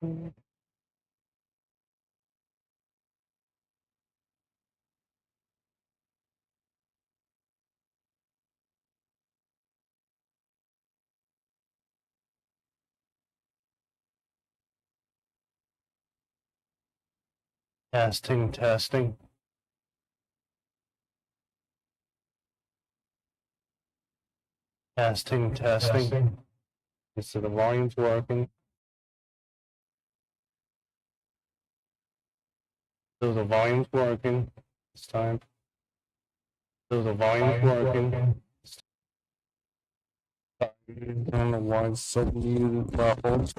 Testing, testing. Testing, testing. So the volume's working. So the volume's working this time. So the volume's working. I don't know why it's so muted, muffled.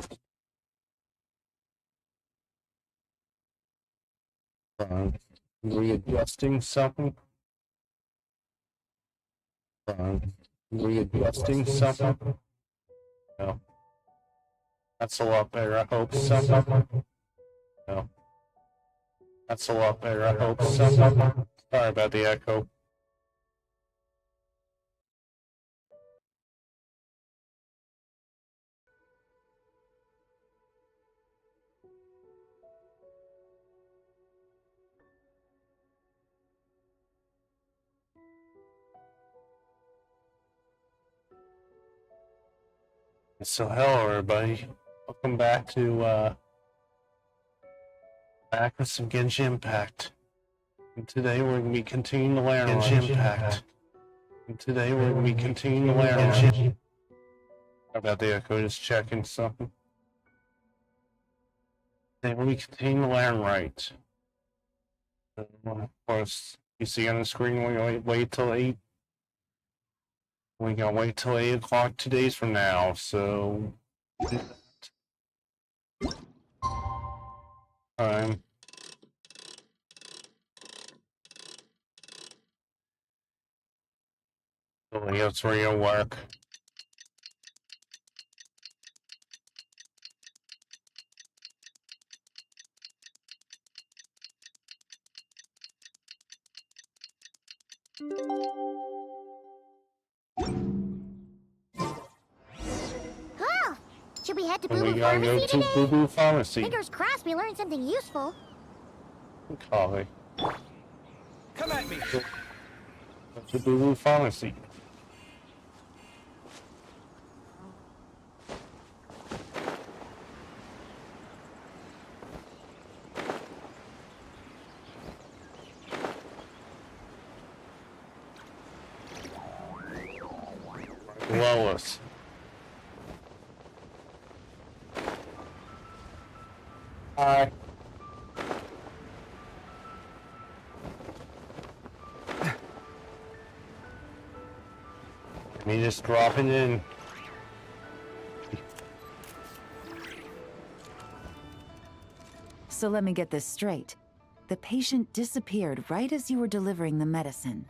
Readjusting something. Readjusting something. No. That's a lot better. I hope something. No. That's a lot better. I hope something. Sorry about the echo. So hello everybody. Welcome back to back with some Genshin Impact. And today we're gonna be continuing to learn Genshin Impact. And today we're gonna be continuing to learn Genshin. How about the echo, just checking something. Today we'll be continuing to learn Rite. Of course, you see on the screen we're gonna wait till 8. We're gonna wait till 8 o'clock 2 days from now, so that's where you'll work. Oh, should we head to And Boo we Boo gotta go Pharmacy to today? Boo Boo Pharmacy. Fingers crossed we learned something useful. Coffee. Come at me! Go to Boo Boo Pharmacy. Below us. Hi. Me just dropping in. So let me get this straight. The patient disappeared right as you were delivering the medicine.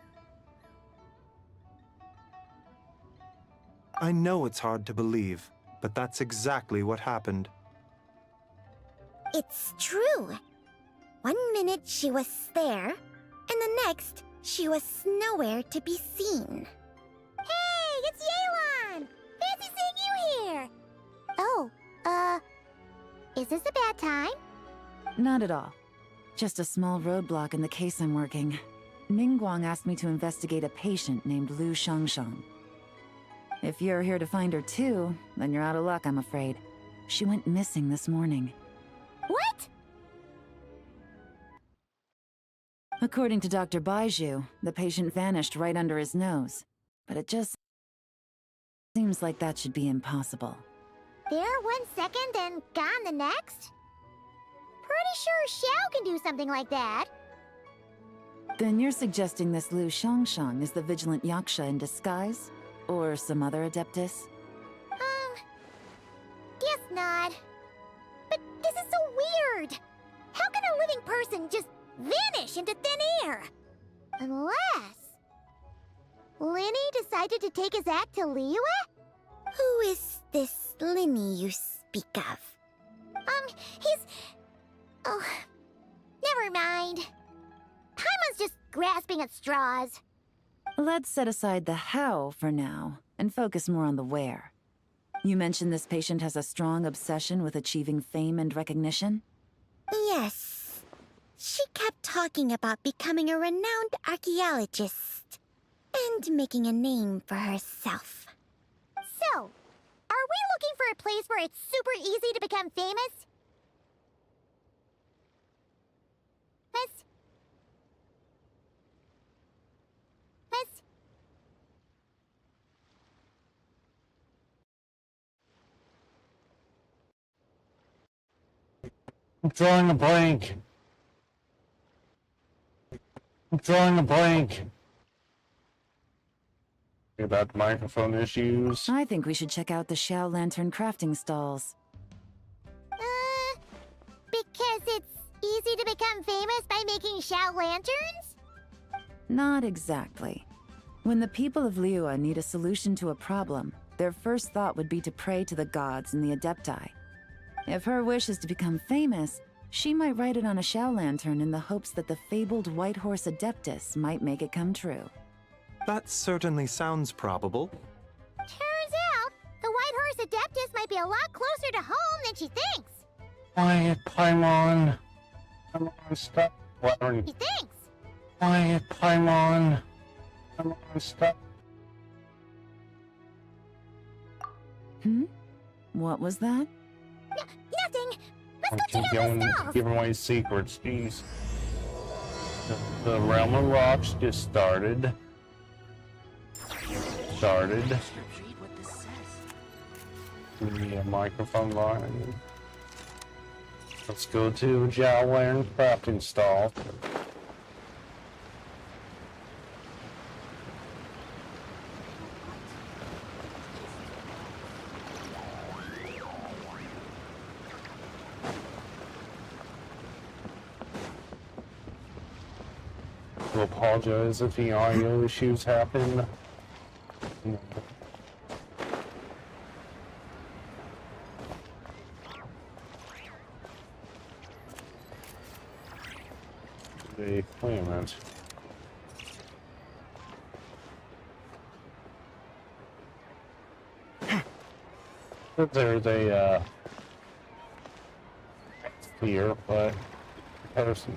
I know it's hard to believe, but that's exactly what happened. It's true. 1 minute she was there, and the next she was nowhere to be seen. Hey, it's Yelan! Fancy seeing you here! Oh, is this a bad time? Not at all. Just a small roadblock in the case I'm working. Ningguang asked me to investigate a patient named Lu Shangshang. If you're here to find her too, then you're out of luck, I'm afraid. She went missing this morning. What? According to Dr. Baiju, the patient vanished right under his nose. But it just seems like that should be impossible. There 1 second and gone the next? Pretty sure Xiao can do something like that. Then you're suggesting this Lu Shangshang is the vigilant Yaksha in disguise? Or some other adeptus? Guess not. But this is so weird. How can a living person just vanish into thin air? Unless Linny decided to take his act to Liyue? Who is this Linny you speak of? He's... Oh, never mind. Paimon's just grasping at straws. Let's set aside the how for now, and focus more on the where. You mentioned this patient has a strong obsession with achieving fame and recognition? Yes. She kept talking about becoming a renowned archaeologist and making a name for herself. So, are we looking for a place where it's super easy to become famous? Miss? Miss? I'm drawing a blank. I'm drawing a blank. About microphone issues. I think we should check out the Shao Lantern crafting stalls. Because it's easy to become famous by making Shao lanterns? Not exactly. When the people of Liyue need a solution to a problem, their first thought would be to pray to the gods and the Adepti. If her wish is to become famous, she might write it on a Shao Lantern in the hopes that the fabled White Horse Adeptus might make it come true. That certainly sounds probable. Turns out, the White Horse Adeptus might be a lot closer to home than she thinks. Quiet, Paimon. Come on, stop. He thinks. Quiet, Paimon. Come on, stop. What was that? Nothing. Let's I go keep check out going, the stalls. giving away secrets, jeez. The Realm of Rocks just started. The microphone line. Let's go to Zhao Lantern's crafting stall. To apologize if the audio issues happen. Wait a minute. There's a clear, but person.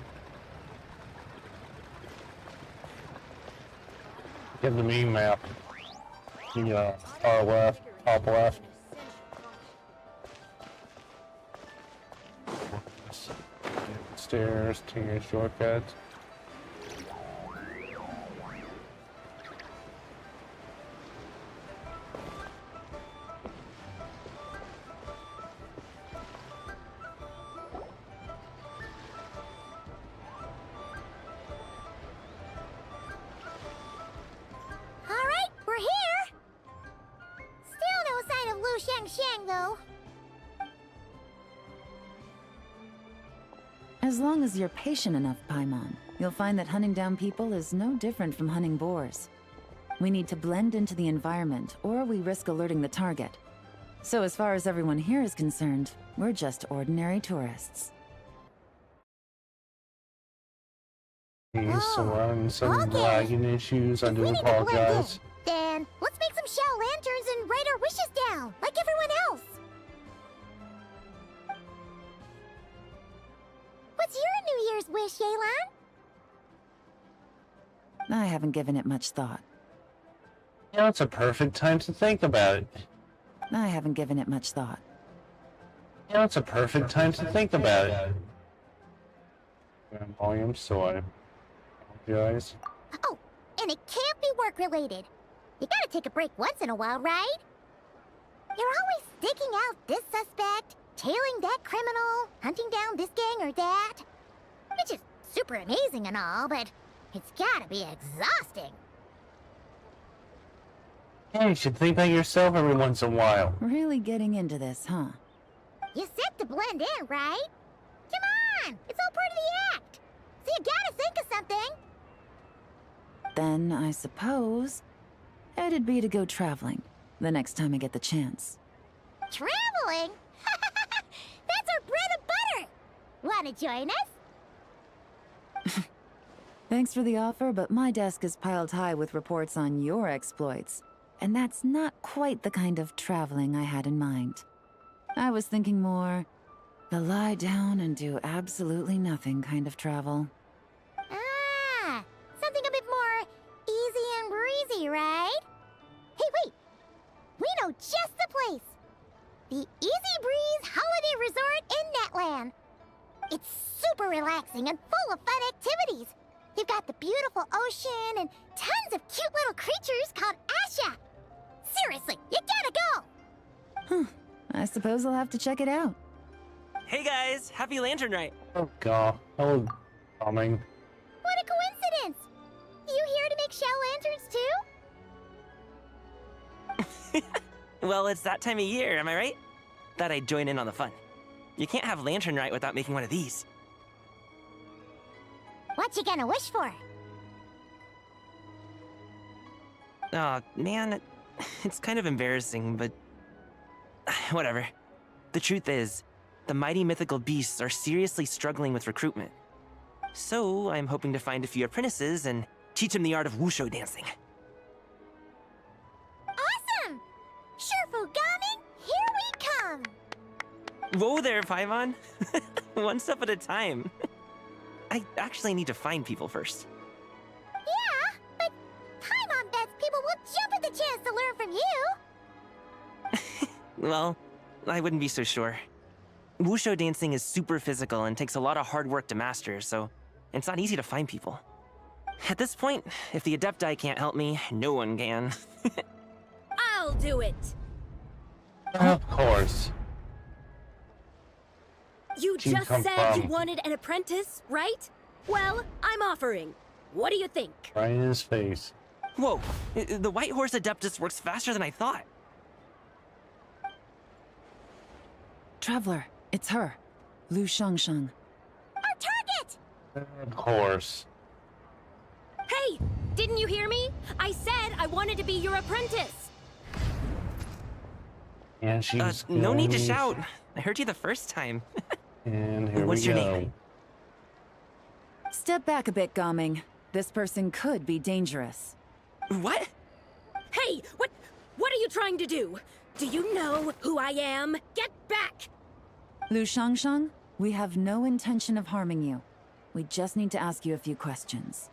Get the main map. The far left, top left. Stairs, taking a shortcut. Alright, we're here! Still no sign of Lu Sheng, though. As long as you're patient enough, Paimon, you'll find that hunting down people is no different from hunting boars. We need to blend into the environment, or we risk alerting the target. So as far as everyone here is concerned, we're just ordinary tourists. So we're having some okay. lagging issues. I If do we need to blend apologize. in, then let's make some Shao lanterns and write our wishes down, like everyone else. What's your New Year's wish, Yelan? I haven't given it much thought. Now it's a perfect time to think about it. I haven't given it much thought. Now it's a perfect time to think about it. Volume, so I apologize. Oh, and it can't be work-related. You gotta take a break once in a while, right? You're always sticking out this suspect, tailing that criminal, hunting down this gang or that. Which is super amazing and all, but it's gotta be exhausting. Yeah, you should think about yourself every once in a while. Really getting into this, huh? You said to blend in, right? Come on! It's all part of the act! So you gotta think of something! Then, I suppose, it'd be to go traveling, the next time I get the chance. Traveling? That's our bread and butter! Wanna join us? Thanks for the offer, but my desk is piled high with reports on your exploits. and that's not quite the kind of traveling I had in mind. I was thinking more the lie down and do absolutely nothing kind of travel. Ah, something a bit more easy and breezy, right? Hey, wait! We know just the place! The Easy Breeze Holiday Resort in Netland. It's super relaxing and full of fun activities. They've got the beautiful ocean and tons of cute little creatures called Asha. Seriously, you gotta go! I suppose I'll have to check it out. Hey guys, happy Lantern Rite. Oh god. Hello, coming. What a coincidence! You here to make shell lanterns too? Well, it's that time of year, am I right? Thought I'd join in on the fun. You can't have Lantern Rite without making one of these. What you gonna wish for? Aw, man, it's kind of embarrassing, but whatever. The truth is, the mighty mythical beasts are seriously struggling with recruitment. So, I'm hoping to find a few apprentices and teach them the art of wushu dancing. Awesome! Shurfugami, here we come! Whoa there, Paimon! One step at a time. I actually need to find people first. Yeah, but Paimon bets people will jump at the chance to learn from you! Well, I wouldn't be so sure. Wushu dancing is super physical and takes a lot of hard work to master, so it's not easy to find people. At this point, if the Adepti can't help me, no one can. I'll do it! Of course. You She'd just come said you from- wanted an apprentice, right? Well, I'm offering. What do you think? Right in his face. Whoa, the White Horse Adeptus works faster than I thought. Traveler, it's her. Lu Shangshang. Our target! Of course. Hey, didn't you hear me? I said I wanted to be your apprentice. And she's No need to going- shout. I heard you the first time. And here What's we your go. name? Step back a bit, Gaming. This person could be dangerous. What? Hey, what are you trying to do? Do you know who I am? Get back! Lu Shangshang, we have no intention of harming you. We just need to ask you a few questions.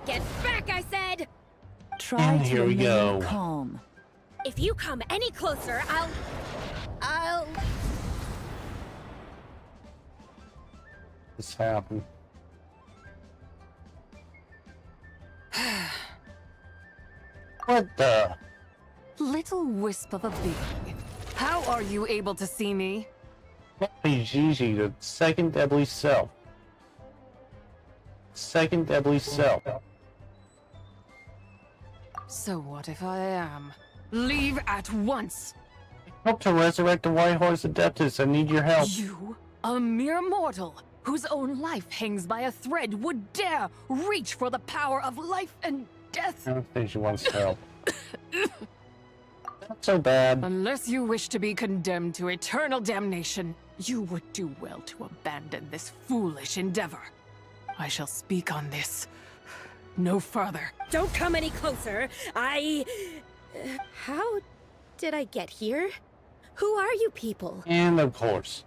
Get back, I said! Try And to here we remain go. calm. If you come any closer, I'll... This happened. What the? Little wisp of a being. How are you able to see me? Hey, Gigi, the second deadly self. Second deadly self. So what if I am? Leave at once! Help to resurrect the White Horse Adeptus. I need your help. You, a mere mortal, whose own life hangs by a thread, would dare reach for the power of life and death? I don't think she wants help. Not so bad. Unless you wish to be condemned to eternal damnation, you would do well to abandon this foolish endeavor. I shall speak on this no further. Don't come any closer. How did I get here? Who are you people? And of course.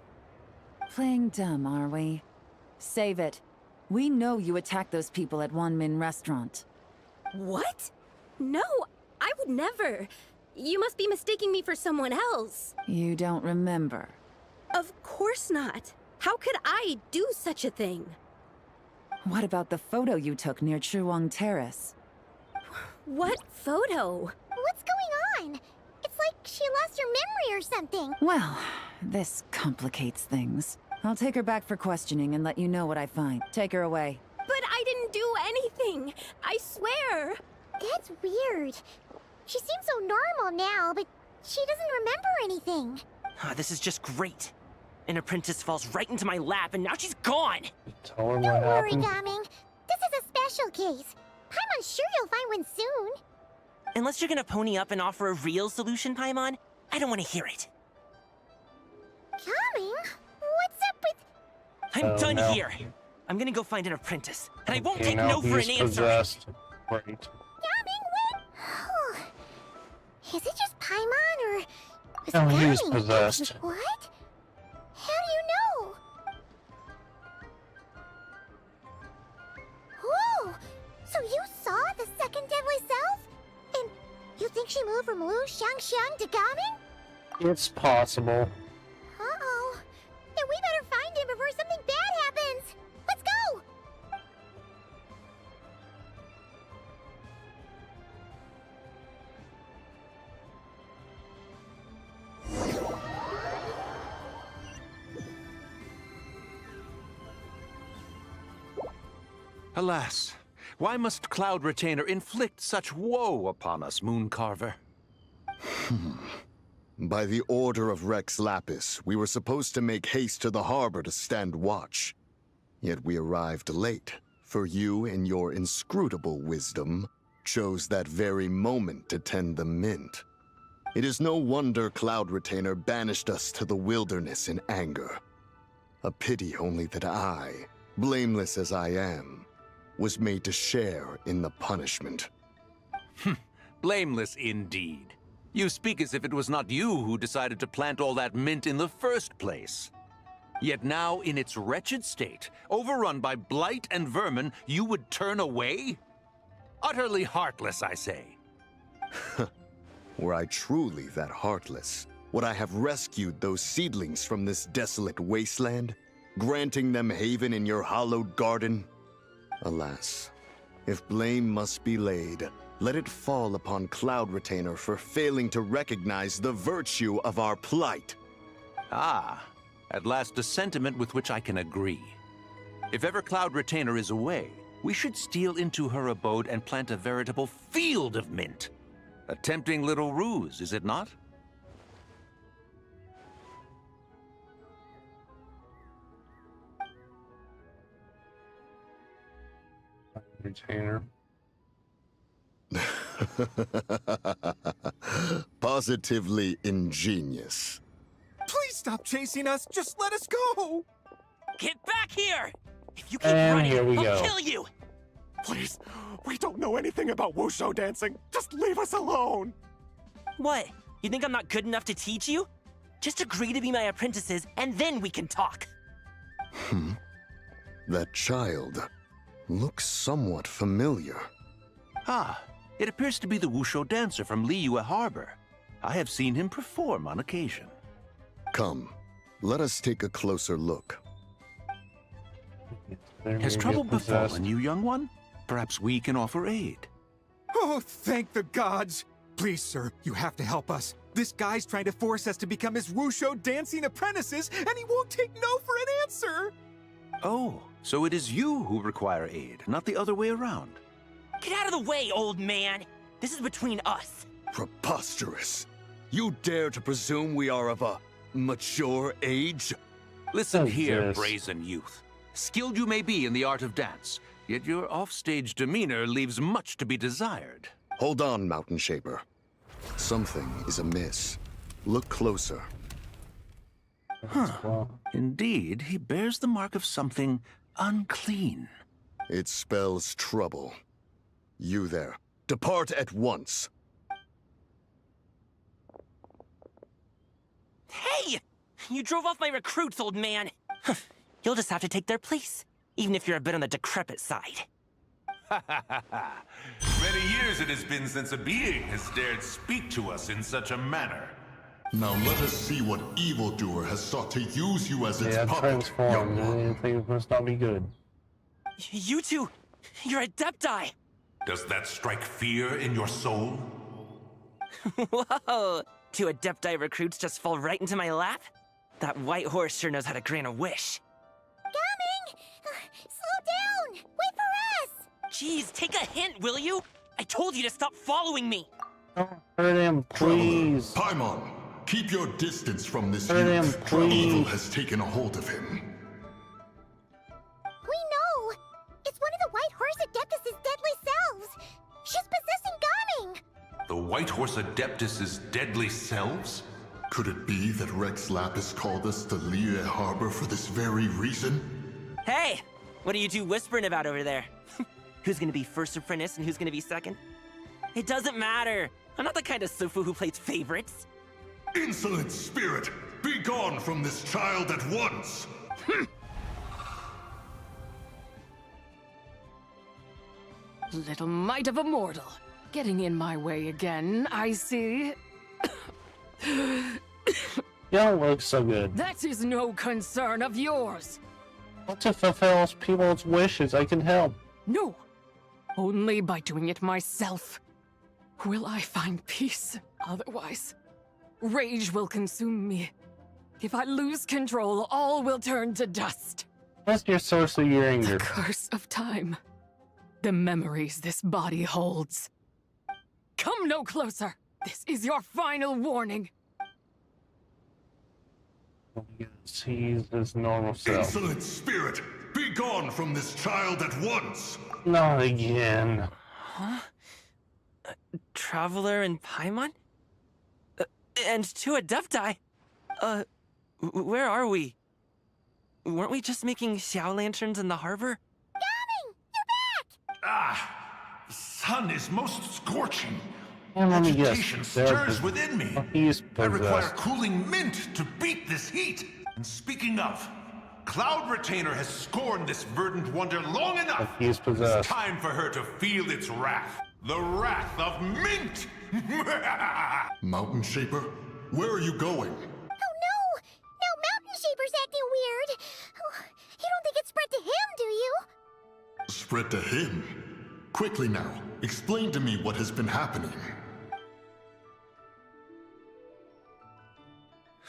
Playing dumb, are we? Save it. We know you attacked those people at Wanmin Restaurant. What? No, I would never. You must be mistaking me for someone else. You don't remember. Of course not. How could I do such a thing? What about the photo you took near Chuang Terrace? What photo? What's going on? It's like she lost her memory or something. Well, this complicates things. I'll take her back for questioning and let you know what I find. Take her away. But I didn't do anything. I swear. That's weird. She seems so normal now, but she doesn't remember anything. This is just great. An apprentice falls right into my lap and now she's gone! Tell her what Don't worry, happened. Gaming. This is a special case. Paimon's sure you'll find one soon. Unless you're gonna pony up and offer a real solution, Paimon, I don't want to hear it. Gaming? What's up with... I'm Oh, done no. here. I'm gonna go find an apprentice, and I won't Okay, take now no for an he's answer. possessed. Right. Gaming, when... Is it just Paimon or is No, he was Gaming? possessed. What? How do you know? Whoa! So you saw the second deadly self? And you think she moved from Lu Shangxiang to Gaming? It's possible. Uh-oh. Then we better find him before something bad happens. Let's go! Alas, why must Cloud Retainer inflict such woe upon us, Mooncarver? By the order of Rex Lapis, we were supposed to make haste to the harbor to stand watch. Yet we arrived late, for you, in your inscrutable wisdom, chose that very moment to tend the mint. It is no wonder Cloud Retainer banished us to the wilderness in anger. A pity only that I, blameless as I am, was made to share in the punishment. Blameless indeed. You speak as if it was not you who decided to plant all that mint in the first place. Yet now, in its wretched state, overrun by blight and vermin, you would turn away? Utterly heartless, I say. Were I truly that heartless, would I have rescued those seedlings from this desolate wasteland, granting them haven in your hallowed garden? Alas, if blame must be laid, let it fall upon Cloud Retainer for failing to recognize the virtue of our plight. Ah, at last a sentiment with which I can agree. If ever Cloud Retainer is away, we should steal into her abode and plant a veritable field of mint. A tempting little ruse, is it not? Retainer. Positively ingenious. Please stop chasing us. Just let us go. Get back here! If you keep And running, here we I'll go. kill you! Please, we don't know anything about wushu dancing. Just leave us alone. What? You think I'm not good enough to teach you? Just agree to be my apprentices, and then we can talk. That child looks somewhat familiar. Ah, it appears to be the Wushu dancer from Liyue Harbor. I have seen him perform on occasion. Come, let us take a closer look. Has trouble befallen you, young one? Perhaps we can offer aid. Oh, thank the gods. Please, sir, you have to help us. This guy's trying to force us to become his wushu dancing apprentices, and he won't take no for an answer. Oh, so it is you who require aid, not the other way around. Get out of the way, old man! This is between us. Preposterous. You dare to presume we are of a mature age? Listen Oh, here, yes. brazen youth. Skilled you may be in the art of dance, yet your offstage demeanor leaves much to be desired. Hold on, Mountain Shaper. Something is amiss. Look closer. Well, Indeed, he bears the mark of something unclean. It spells trouble. You there, depart at once. Hey! You drove off my recruits, old man! You'll just have to take their place, even if you're a bit on the decrepit side. Many years it has been since a being has dared speak to us in such a manner. Now let us see what evildoer has sought to use you as its yeah, puppet, transformed. young one. Anything must not be good. You two, you're Adepti! Does that strike fear in your soul? Whoa! Two Adepti recruits just fall right into my lap? That white horse sure knows how to grant a wish. Coming! Slow down! Wait for us! Jeez, take a hint, will you? I told you to stop following me! Don't hurt him, please. Paimon, keep your distance from this Hurt him, youth. please. Evil has taken a hold of him. We know! It's one of the White Horse Adeptus' deadly selves! She's possessing Gaming! The White Horse Adeptus' deadly selves? Could it be that Rex Lapis called us to Liyue Harbor for this very reason? Hey! What are you two whispering about over there? Who's gonna be first apprentice and who's gonna be second? It doesn't matter! I'm not the kind of Sufu who plays favorites. Insolent spirit! Be gone from this child at once! Little mite of a mortal. Getting in my way again, I see. You don't look so good. That is no concern of yours. Well, to fulfill people's wishes, I can help. No. Only by doing it myself. Will I find peace? Otherwise, rage will consume me. If I lose control, all will turn to dust. What's your source of your anger? The curse of time. The memories this body holds. Come no closer. This is your final warning. Yes, he's his normal self. Insolent spirit! Be gone from this child at once! Not again. Huh? Traveler and Paimon? And two Adepti? Where are we? Weren't we just making Xiao lanterns in the harbor? Coming! You're back! Ah, the sun is most scorching. Well, let me guess. Agitation stirs within me. He's I require possessed. cooling mint to beat this heat. And speaking of, Cloud Retainer has scorned this verdant wonder long enough. He is possessed. It's time for her to feel its wrath. The wrath of mint! Mountain Shaper, where are you going? Oh no! Now Mountain Shaper's acting weird! Oh, you don't think it spread to him, do you? Spread to him? Quickly now, explain to me what has been happening.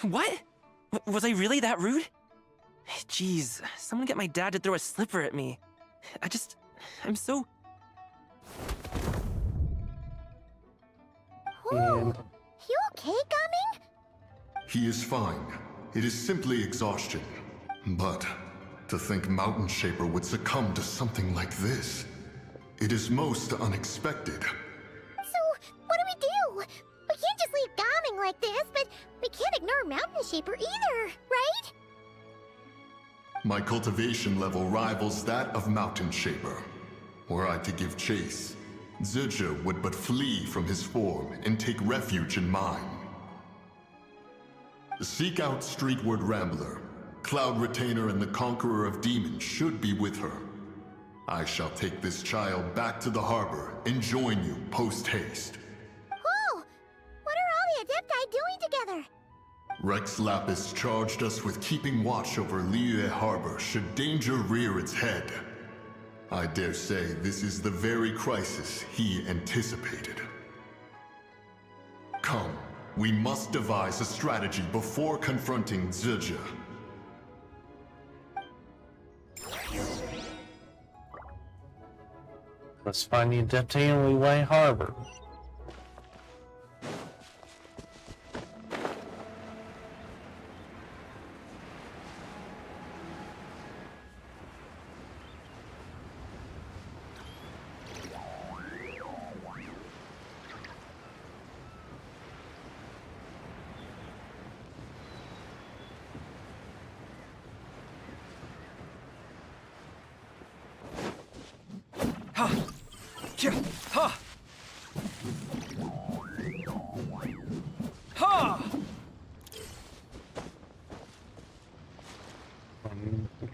What? Was I really that rude? Jeez, someone get my dad to throw a slipper at me. I'm so... Whoa! You okay, Gaming? He is fine. It is simply exhaustion. But to think Mountain Shaper would succumb to something like this, it is most unexpected. So, what do we do? We can't just leave Gaming like this, but we can't ignore Mountain Shaper either, right? My cultivation level rivals that of Mountain Shaper. Were I to give chase, Zizha would but flee from his form and take refuge in mine. Seek out Streetward Rambler. Cloud Retainer and the Conqueror of Demons should be with her. I shall take this child back to the harbor and join you post-haste. Whoa! What are all the Adepti doing together? Rex Lapis charged us with keeping watch over Liyue Harbor should danger rear its head. I dare say this is the very crisis he anticipated. Come, we must devise a strategy before confronting Zizha. Let's find the Adepti in Liyue Harbor.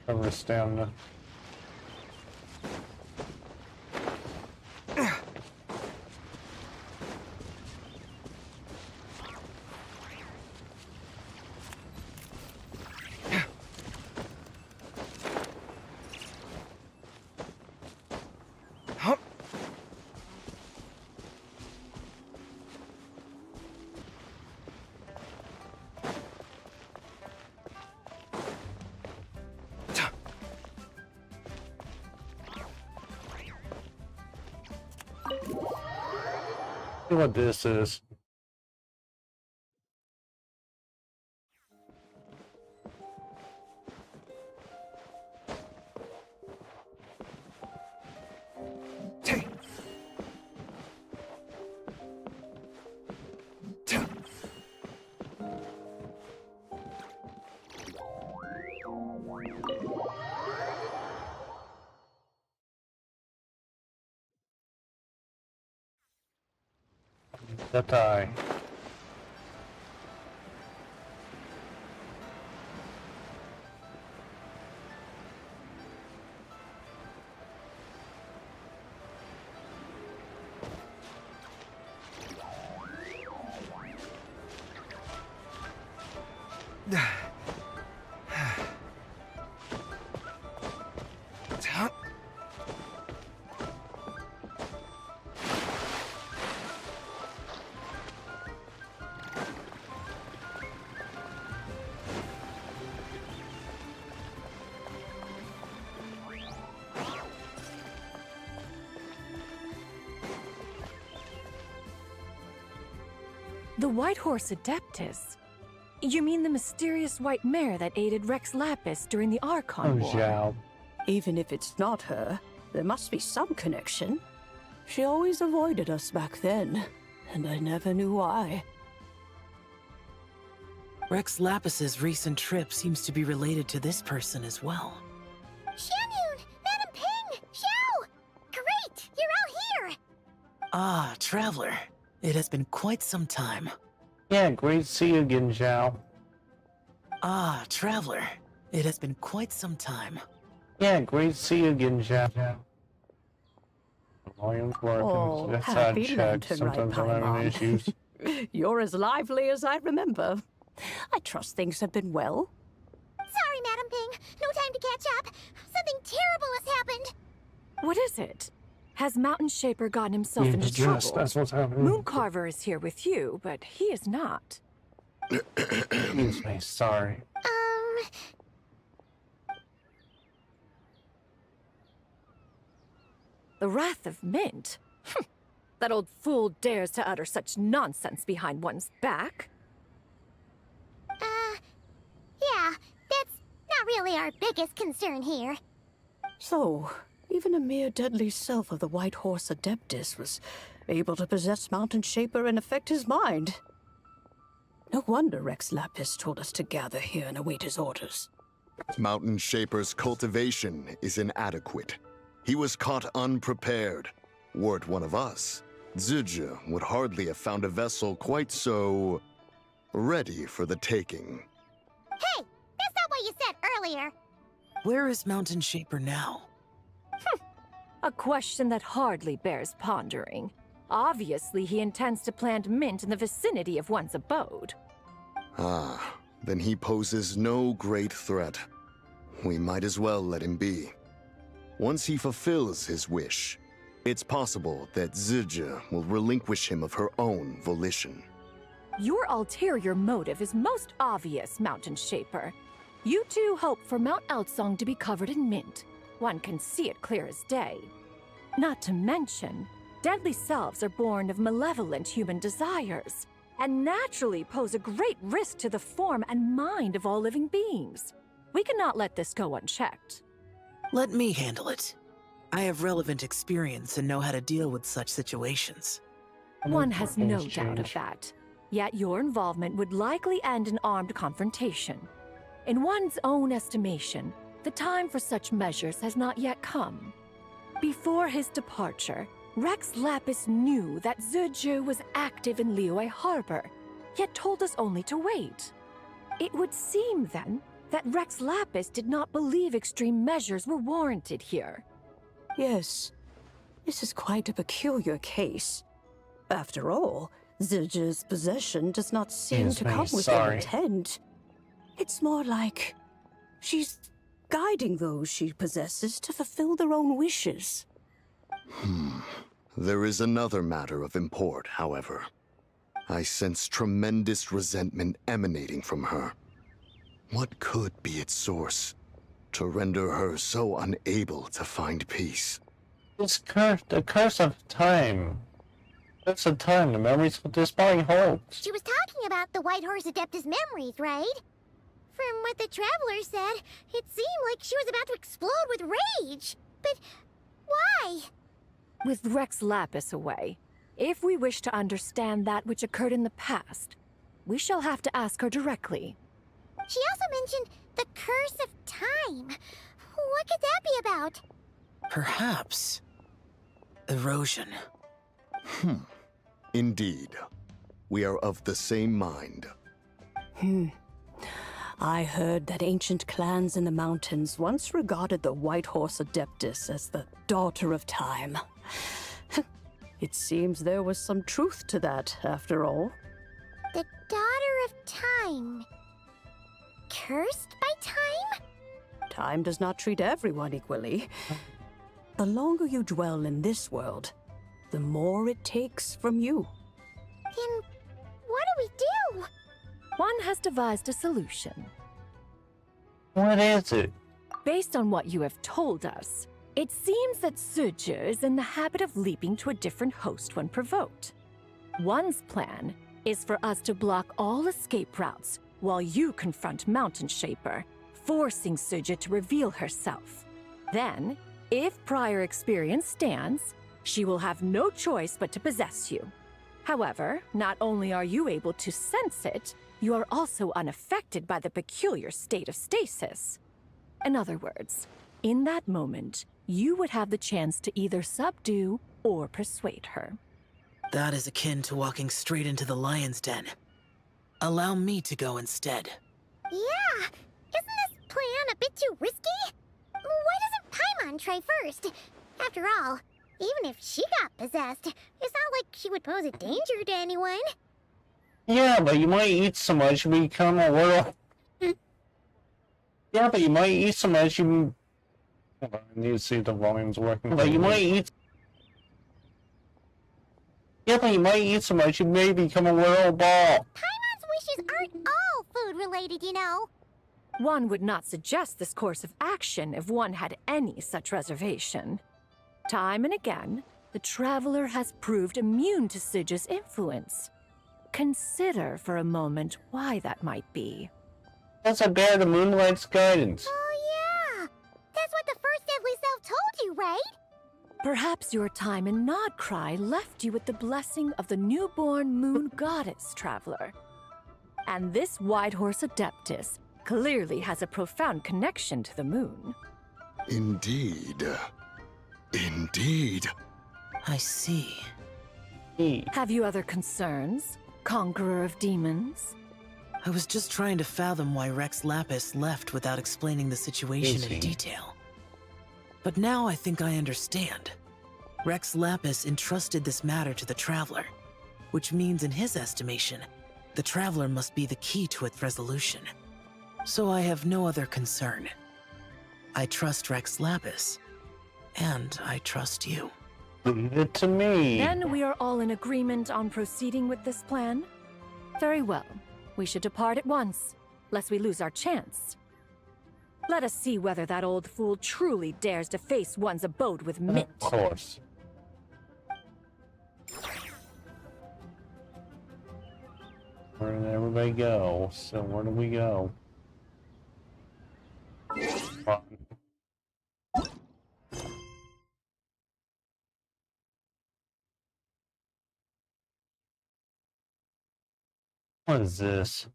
Cover stamina. See what this is. That eye. The White Horse Adeptus? You mean the mysterious white mare that aided Rex Lapis during the Archon War? Zhao. Even if it's not her, there must be some connection. She always avoided us back then, and I never knew why. Rex Lapis's recent trip seems to be related to this person as well. Xianyun! Madam Ping! Xiao! Great! You're all here! Ah, Traveler. It has been quite some time. Yeah, great to see you again, Zhao. Ah, Traveler. It has been quite some time. Yeah, great to see you again, Zhao. Volume's working. Oh, That's happy check. lantern Sometimes right, I'm having Paimon. issues. You're as lively as I remember. I trust things have been well. Sorry, Madam Ping. No time to catch up. Something terrible has happened. What is it? Has Mountain Shaper gotten himself into Yes, trouble? that's what's happening. Mooncarver is here with you, but he is not. Excuse me, sorry. The Wrath of Mint? That old fool dares to utter such nonsense behind one's back. Yeah, that's not really our biggest concern here. So, even a mere deadly self of the White Horse Adeptus was able to possess Mountain Shaper and affect his mind. No wonder Rex Lapis told us to gather here and await his orders. Mountain Shaper's cultivation is inadequate. He was caught unprepared. Were it one of us, Zizha would hardly have found a vessel quite so ready for the taking. Hey, that's not what you said earlier. Where is Mountain Shaper now? A question that hardly bears pondering. Obviously, he intends to plant mint in the vicinity of one's abode. Ah, then he poses no great threat. We might as well let him be. Once he fulfills his wish, it's possible that Zizha will relinquish him of her own volition. Your ulterior motive is most obvious, Mountain Shaper. You two hope for Mount Outsong to be covered in mint. One can see it clear as day. Not to mention, deadly selves are born of malevolent human desires, and naturally pose a great risk to the form and mind of all living beings. We cannot let this go unchecked. Let me handle it. I have relevant experience and know how to deal with such situations. One has no doubt of that. Yet your involvement would likely end in armed confrontation. In one's own estimation, the time for such measures has not yet come. Before his departure, Rex Lapis knew that Zizhu was active in Liyue Harbor, yet told us only to wait. It would seem, then, that Rex Lapis did not believe extreme measures were warranted here. Yes, this is quite a peculiar case. After all, Zizha's possession does not seem to come with ill intent. It's more like she's guiding those she possesses to fulfill their own wishes. There is another matter of import, however. I sense tremendous resentment emanating from her. What could be its source to render her so unable to find peace? The curse of time. That's the time, the memories of this body holds. She was talking about the White Horse Adeptus memories, right? From what the Traveler said, it seemed like she was about to explode with rage. But why? With Rex Lapis away, if we wish to understand that which occurred in the past, we shall have to ask her directly. She also mentioned the curse of time. What could that be about? Perhaps. Erosion. Indeed. We are of the same mind. I heard that ancient clans in the mountains once regarded the White Horse Adeptus as the daughter of time. It seems there was some truth to that, after all. The daughter of time. Cursed by time? Time does not treat everyone equally. The longer you dwell in this world, the more it takes from you. Then what do we do? One has devised a solution. What is it? Based on what you have told us, it seems that Suju is in the habit of leaping to a different host when provoked. One's plan is for us to block all escape routes while you confront Mountain Shaper, forcing Suju to reveal herself. Then, if prior experience stands, she will have no choice but to possess you. However, not only are you able to sense it, you are also unaffected by the peculiar state of stasis. In other words, in that moment, you would have the chance to either subdue or persuade her. That is akin to walking straight into the lion's den. Allow me to go instead. Yeah, isn't this plan a bit too risky? Why doesn't Paimon try first? After all, even if she got possessed, it's not like she would pose a danger to anyone. Yeah, but you might eat so much you become a little... Yeah, but you might eat so much you... Hold on, I need to see if the volume's working. But you might eat... Yeah, but you might eat so much you may become a little ball. Paimon's wishes aren't all food-related, you know. One would not suggest this course of action if one had any such reservation. Time and again, the traveler has proved immune to Suju's influence. Consider for a moment why that might be. That's a bear to Moonlight's guidance. Oh yeah, that's what the first deadly self told you, right? Perhaps your time in Nodcry left you with the blessing of the newborn moon goddess, traveler. And this White Horse Adeptus clearly has a profound connection to the moon. Indeed. Indeed. I see. Have you other concerns, Conqueror of Demons? I was just trying to fathom why Rex Lapis left without explaining the situation in detail. But now I think I understand. Rex Lapis entrusted this matter to the Traveler, which means in his estimation, the Traveler must be the key to its resolution. So I have no other concern. I trust Rex Lapis, and I trust you. Leave it to me. Then we are all in agreement on proceeding with this plan? Very well. We should depart at once, lest we lose our chance. Let us see whether that old fool truly dares to face one's abode with Mint. Of course. Where did everybody go? So where do we go? Fun. What is this?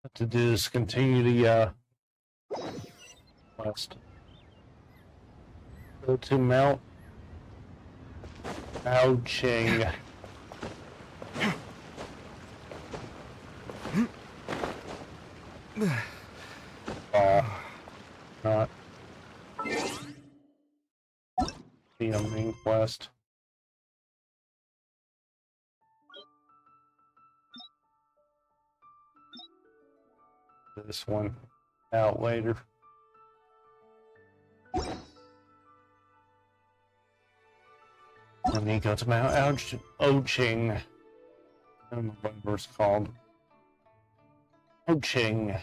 What to do is continue the quest. Go to Mount Aocheng. Not the main quest. This one out later. And then go to Mount Aocheng. I don't know what it's called. Aocheng.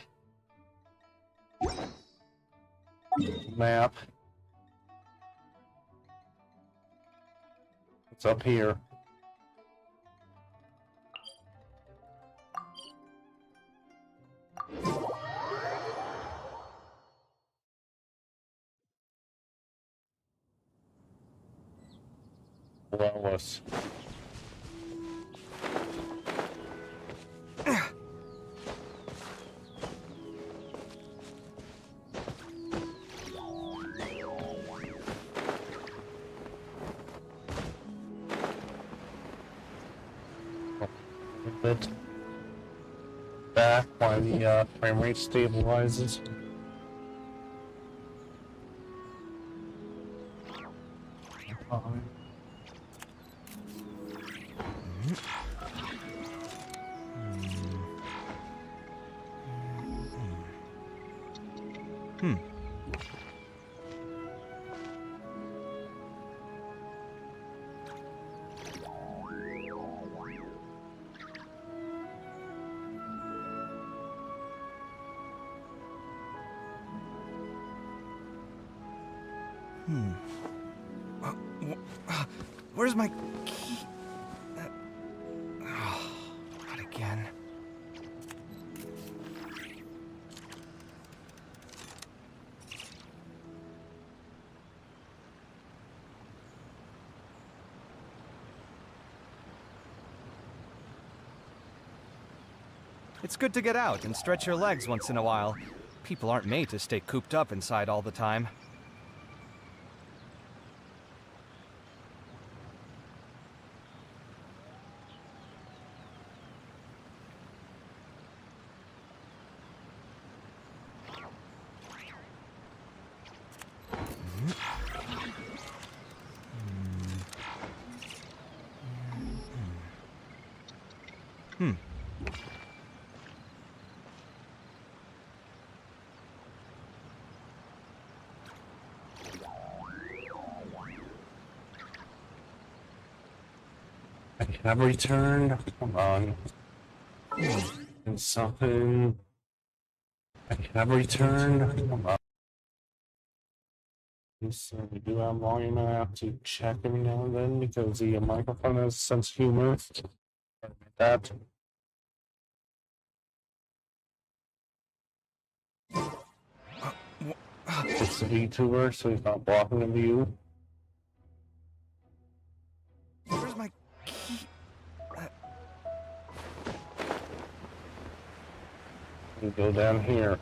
Map. It's up here. Below us. bit back while the frame rate stabilizes. Where's my key? Not again. It's good to get out and stretch your legs once in a while. People aren't made to stay cooped up inside all the time. I have returned. Come on. And something. I have returned. Come on. So we do have volume. I have to check every now and then because the microphone has a sense of humor. Sorry about that. It's a VTuber, so he's not blocking the view. Where's my key? We go down here.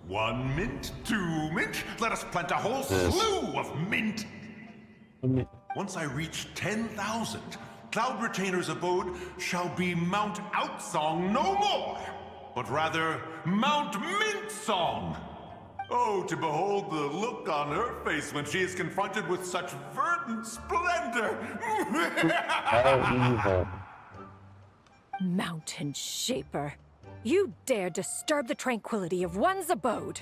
One mint, 2 mint. Let us plant a whole slew of mint. Once I reach 10,000, Cloud Retainer's abode shall be Mount Outsong no more, but rather Mount Mint Song. Oh, to behold the look on her face when she is confronted with such verdant splendor. How evil. Mountain Shaper. You dare disturb the tranquility of one's abode.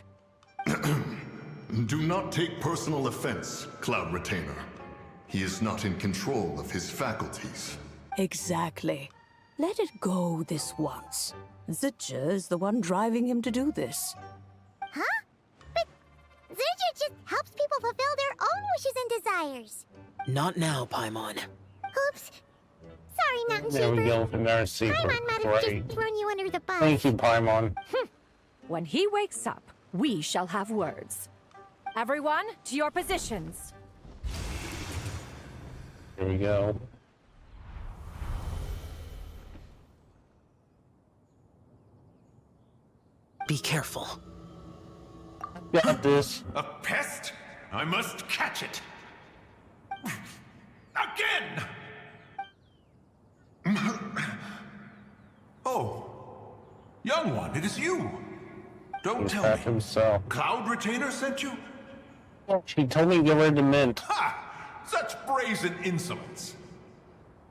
Do not take personal offense, Cloud Retainer. He is not in control of his faculties. Exactly. Let it go this once. Zidja is the one driving him to do this. Huh? But Zidja just helps people fulfill their own wishes and desires. Not now, Paimon. Oops. Sorry, Mountain There we Shaper. go for our secret. Paimon might have just thrown you under the bus. Thank you, Paimon. When he wakes up, we shall have words. Everyone, to your positions. Here we go. Be careful. Got this. A pest? I must catch it. Again! Oh, young one, it is you. Don't He's tell back me. himself. Cloud Retainer sent you? She told me to get rid of the mint. Ha! Such brazen insolence.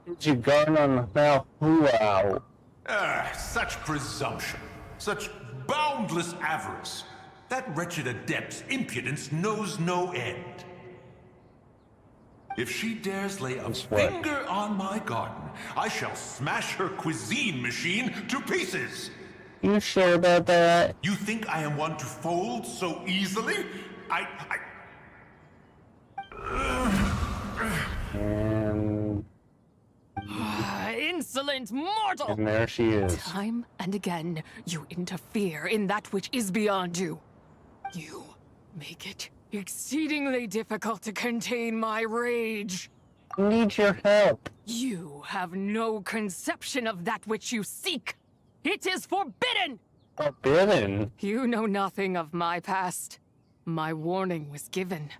Put your gun on the mouth. Wow. Such presumption. Such boundless avarice. That wretched adept's impudence knows no end. If she dares lay a finger on my garden, I shall smash her cuisine machine to pieces. You sure about that? You think I am one to fold so easily? And Insolent mortal! And there she is. Time and again, you interfere in that which is beyond you. You make it exceedingly difficult to contain my rage. I need your help. You have no conception of that which you seek. It is forbidden! Forbidden? You know nothing of my past. My warning was given.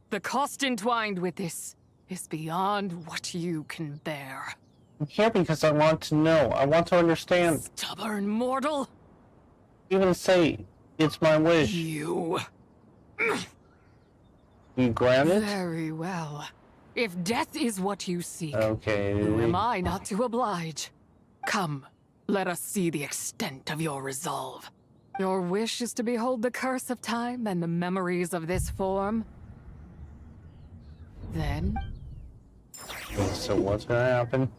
The cost entwined with this is beyond what you can bear. I'm here because I want to know. I want to understand. Stubborn mortal! Even say it's my wish. You grant it? Very well. If death is what you seek, okay. Who am I not to oblige? Come, let us see the extent of your resolve. Your wish is to behold the curse of time and the memories of this form? Then? So what's gonna happen?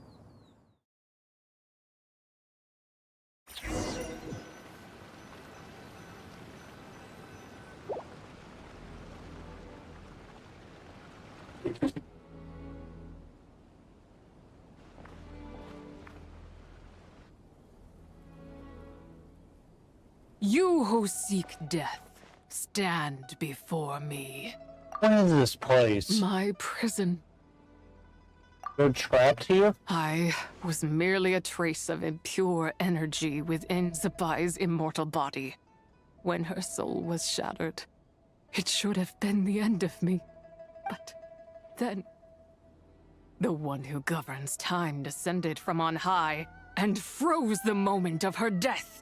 You who seek death, stand before me. What is this place? My prison. You're trapped here? I was merely a trace of impure energy within Zabai's immortal body. When her soul was shattered, it should have been the end of me. But then, the one who governs time descended from on high and froze the moment of her death.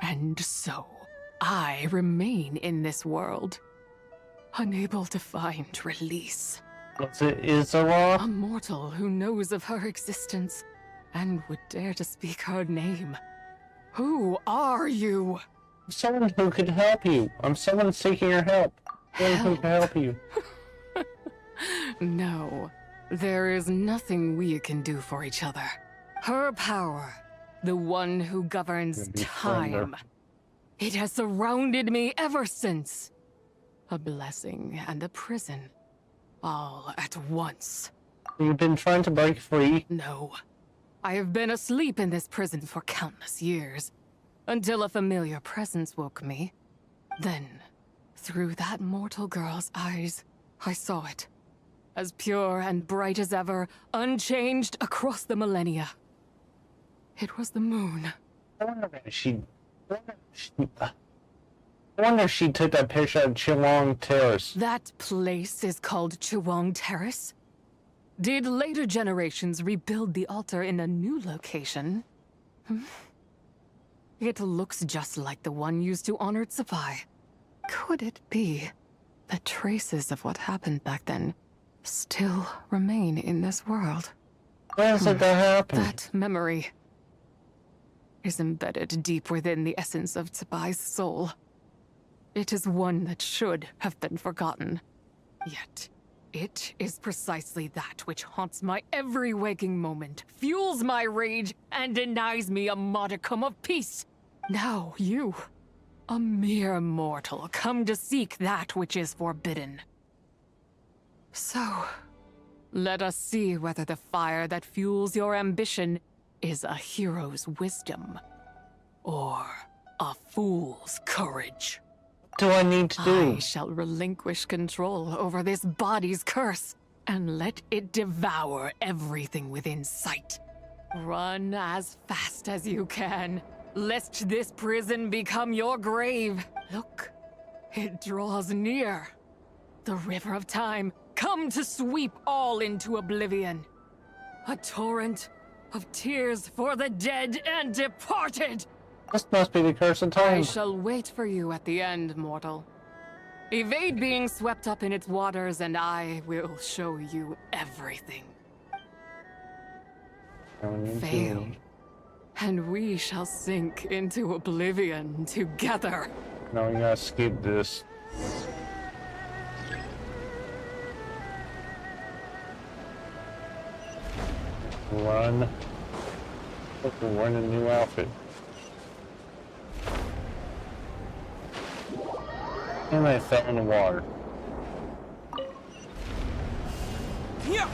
And so, I remain in this world, unable to find release. What's it, Isara? A mortal who knows of her existence and would dare to speak her name. Who are you? Someone who could help you. I'm someone seeking your help. Someone who can help you. No, there is nothing we can do for each other. Her power, the one who governs time. It has surrounded me ever since. A blessing and a prison, all at once. You've been trying to break free? No. I have been asleep in this prison for countless years, until a familiar presence woke me. Then, through that mortal girl's eyes, I saw it. As pure and bright as ever, unchanged across the millennia. It was the moon. I wonder if she took that picture of Chilong Terrace. That place is called Chilong Terrace? Did later generations rebuild the altar in a new location? It looks just like the one used to honor Zabai. Could it be that traces of what happened back then still remain in this world? Where is it that happened? That memory is embedded deep within the essence of Zabai's soul. It is one that should have been forgotten. Yet, it is precisely that which haunts my every waking moment, fuels my rage, and denies me a modicum of peace. Now you, a mere mortal, come to seek that which is forbidden. So, let us see whether the fire that fuels your ambition is a hero's wisdom, or a fool's courage. What do I need to do? I shall relinquish control over this body's curse, and let it devour everything within sight. Run as fast as you can, lest this prison become your grave. Look, it draws near. The river of time, come to sweep all into oblivion. A torrent of tears for the dead and departed! This must be the curse of time. I shall wait for you at the end, mortal. Evade being swept up in its waters, and I will show you everything. Fail, and we shall sink into oblivion together. No, we gotta skip this. Run. Look, we're wearing a new outfit. And I fell in the water. Yeah.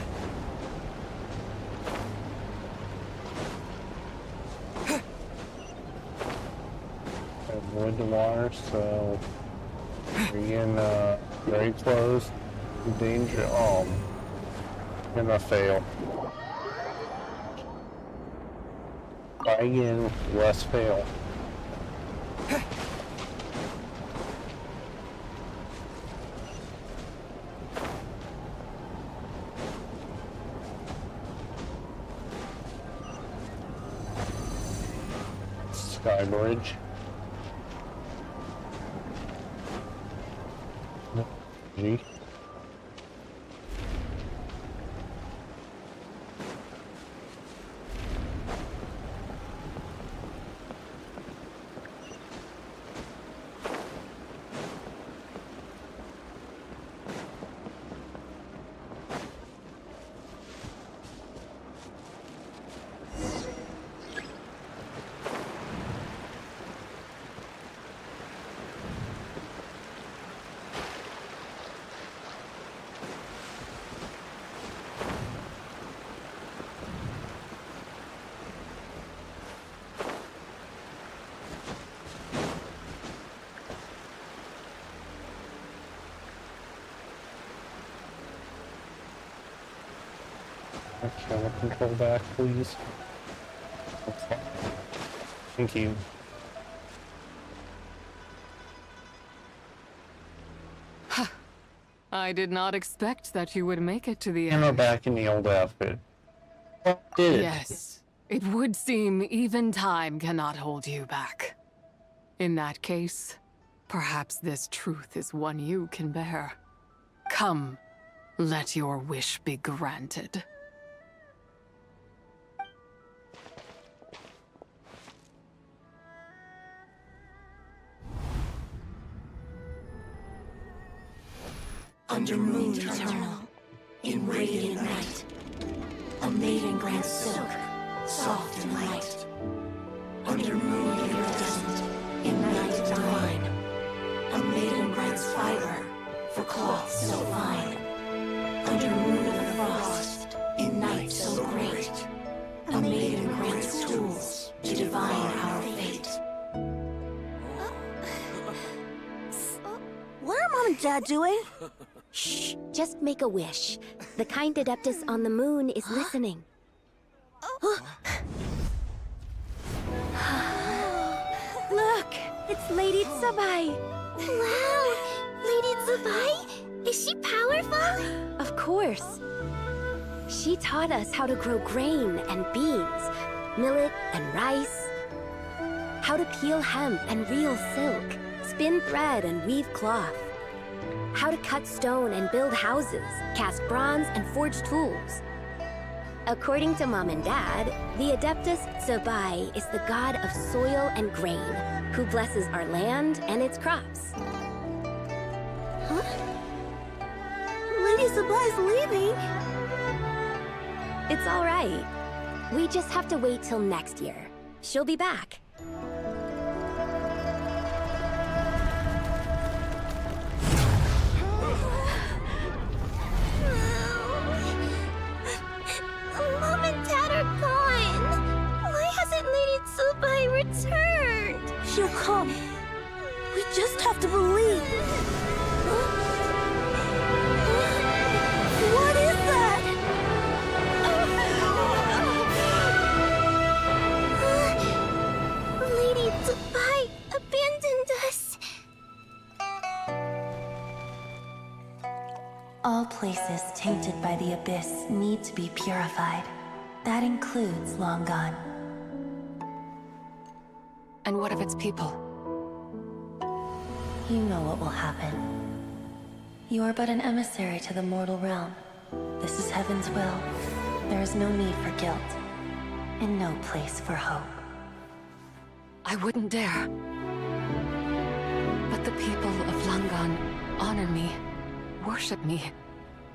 Avoid the water, so we're getting very close to danger. Oh, I'm gonna fail. Try again, less fail. Sky Bridge. Gee. Camera control back, please. Okay. Thank you. I did not expect that you would make it to the Camera end. back in the old outfit. Did. Yes. It would seem even time cannot hold you back. In that case, perhaps this truth is one you can bear. Come, let your wish be granted. Under moon eternal, in radiant night, a maiden grants silk, soft and light. Under moon iridescent, in night divine, a maiden grants fiber for cloth so fine. Under moon of frost, in night so great, a maiden grants tools to divine our fate. What are Mom and Dad doing? Shh, just make a wish. The kind Adeptus on the moon is listening. Look, it's Lady Tsubai. Wow, Lady Tsubai? Is she powerful? Of course. She taught us how to grow grain and beans, millet and rice, how to peel hemp and reel silk, spin thread and weave cloth, how to cut stone and build houses, cast bronze and forge tools. According to Mom and Dad, the Adeptus Tsubai is the god of soil and grain, who blesses our land and its crops. Huh? Lady Tsubai's leaving. It's all right. We just have to wait till next year. She'll be back. Mom and Dad are gone. Why hasn't Lady Tsubai returned? She'll come. We just have to believe. What is that? Lady Tsubai abandoned us. All places tainted by the abyss need to be purified. That includes Long Gone. And what of its people? You know what will happen. You are but an emissary to the mortal realm. This is Heaven's will. There is no need for guilt, and no place for hope. I wouldn't dare. But the people of Langan honor me, worship me,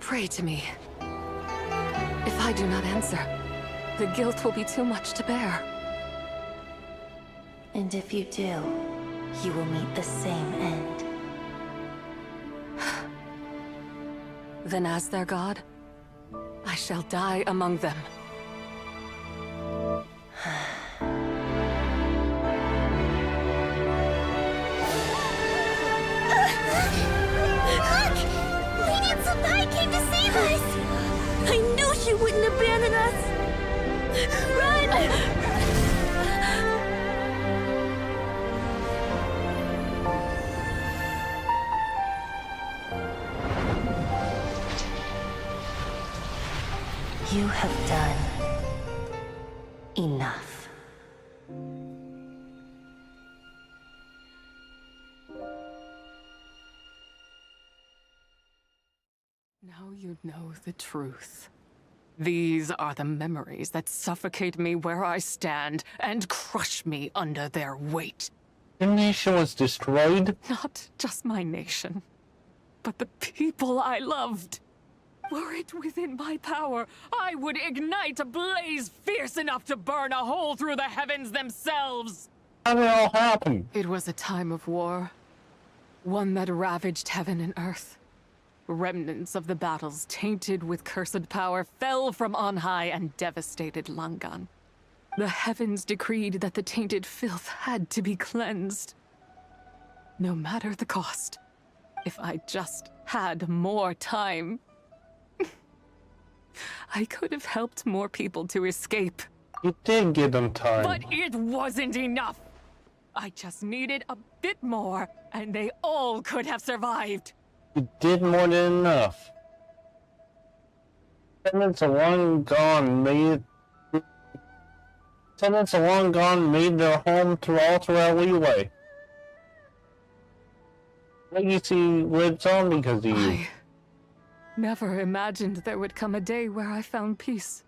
pray to me. If I do not answer, the guilt will be too much to bear. And if you do, you will meet the same end. Then as their god, I shall die among them. Look! Lady Tsubai came to save us! I knew she wouldn't abandon us! Run! You have done enough. Now you know the truth. These are the memories that suffocate me where I stand and crush me under their weight. The nation was destroyed? Not just my nation, but the people I loved. Were it within my power, I would ignite a blaze fierce enough to burn a hole through the heavens themselves. How did it all happen? It was a time of war, one that ravaged heaven and earth. Remnants of the battles, tainted with cursed power, fell from on high and devastated Langan. The heavens decreed that the tainted filth had to be cleansed. No matter the cost, if I just had more time, I could have helped more people to escape. You did give them time. But it wasn't enough. I just needed a bit more, and they all could have survived. You did more than enough. Tenants are long gone made their home all throughout Leeway. Legacy lives on because of you. I never imagined there would come a day where I found peace.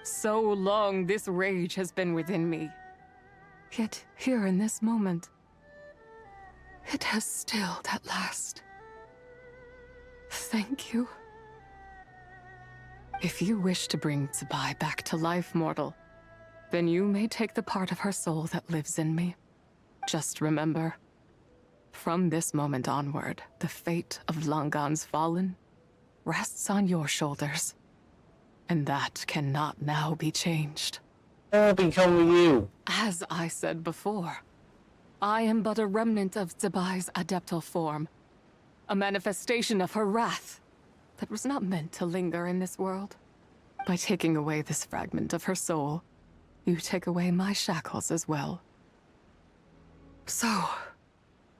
So long this rage has been within me. Yet here in this moment, it has stilled at last. Thank you. If you wish to bring Tsubai back to life, mortal, then you may take the part of her soul that lives in me. Just remember, from this moment onward, the fate of Langan's fallen rests on your shoulders. And that cannot now be changed. What will become of you? As I said before, I am but a remnant of Tsubai's adeptal form. A manifestation of her wrath that was not meant to linger in this world. By taking away this fragment of her soul, you take away my shackles as well. So,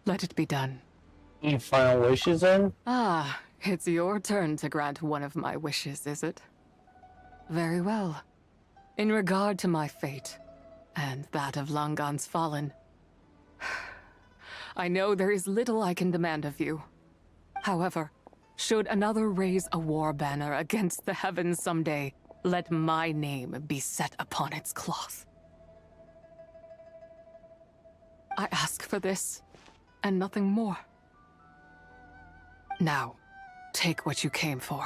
let it be done. Any final wishes then? Ah, it's your turn to grant one of my wishes, is it? Very well. In regard to my fate, and that of Langan's fallen, I know there is little I can demand of you. However, should another raise a war banner against the heavens someday, let my name be set upon its cloth. I ask for this, and nothing more. Now, take what you came for.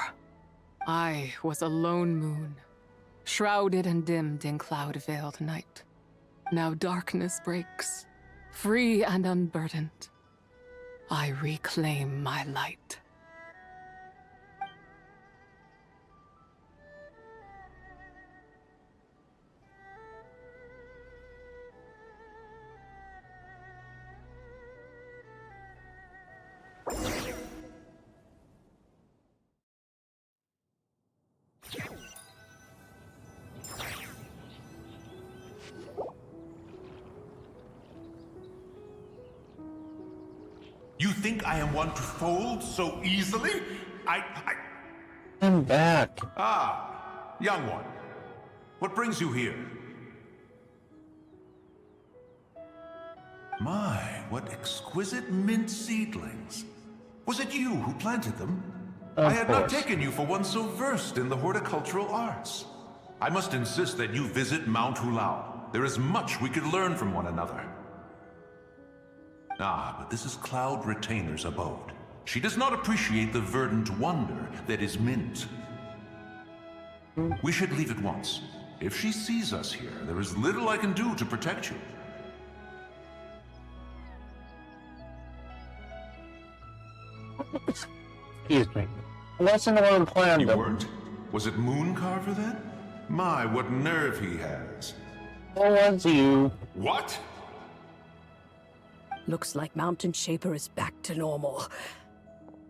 I was a lone moon, shrouded and dimmed in cloud-veiled night. Now darkness breaks, free and unburdened. I reclaim my light. You think I am one to fold so easily? I'm back. Ah, young one. What brings you here? My, what exquisite mint seedlings. Was it you who planted them? I had not taken you for one so versed in the horticultural arts. I must insist that you visit Mount Hulao. There is much we could learn from one another. Ah, but this is Cloud Retainer's abode. She does not appreciate the verdant wonder that is mint. We should leave at once. If she sees us here, there is little I can do to protect you. Excuse me. I wasn't the one who planned You them. weren't? Was it Mooncarver then? My, what nerve he has. It was you. What? Looks like Mountain Shaper is back to normal.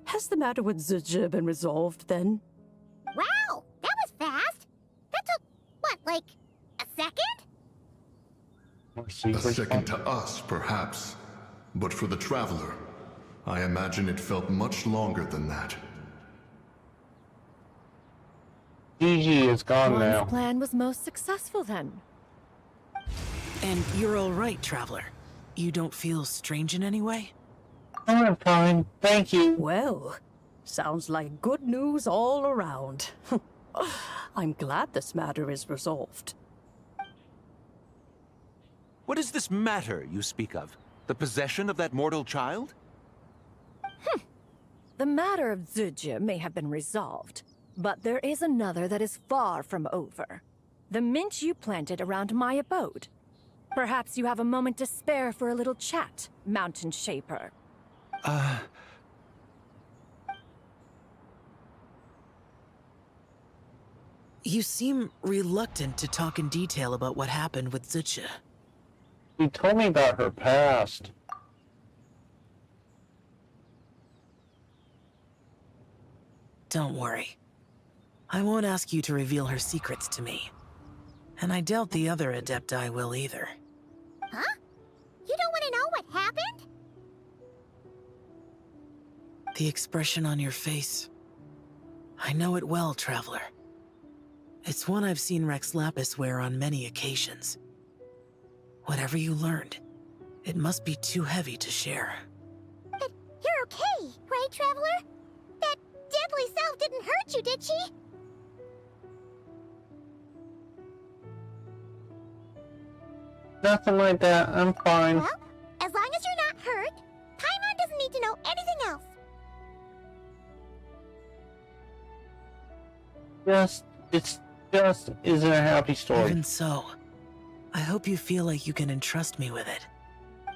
Has the matter with Zizha been resolved then? Wow, that was fast. That took, what, like, a second? A second to us, perhaps. But for the Traveler, I imagine it felt much longer than that. Gigi is gone now. One's plan was most successful then. And you're all right, Traveler. You don't feel strange in any way? I'm fine, thank you. Well, Sounds like good news all around. I'm glad this matter is resolved. What is this matter you speak of? The possession of that mortal child? The matter of Zuje may have been resolved, but there is another that is far from over. The mint you planted around my abode. Perhaps you have a moment to spare for a little chat, Mountain Shaper. You seem reluctant to talk in detail about what happened with Zuje. She told me about her past. Don't worry. I won't ask you to reveal her secrets to me. And I doubt the other Adepti will either. Huh? You don't want to know what happened? The expression on your face. I know it well, Traveler. It's one I've seen Rex Lapis wear on many occasions. Whatever you learned, it must be too heavy to share. But you're okay, right, Traveler? That deadly self didn't hurt you, did she? Nothing like that. I'm fine. Well, as long as you're not hurt, Paimon doesn't need to know anything else. It's just isn't a happy story. Even so, I hope you feel like you can entrust me with it.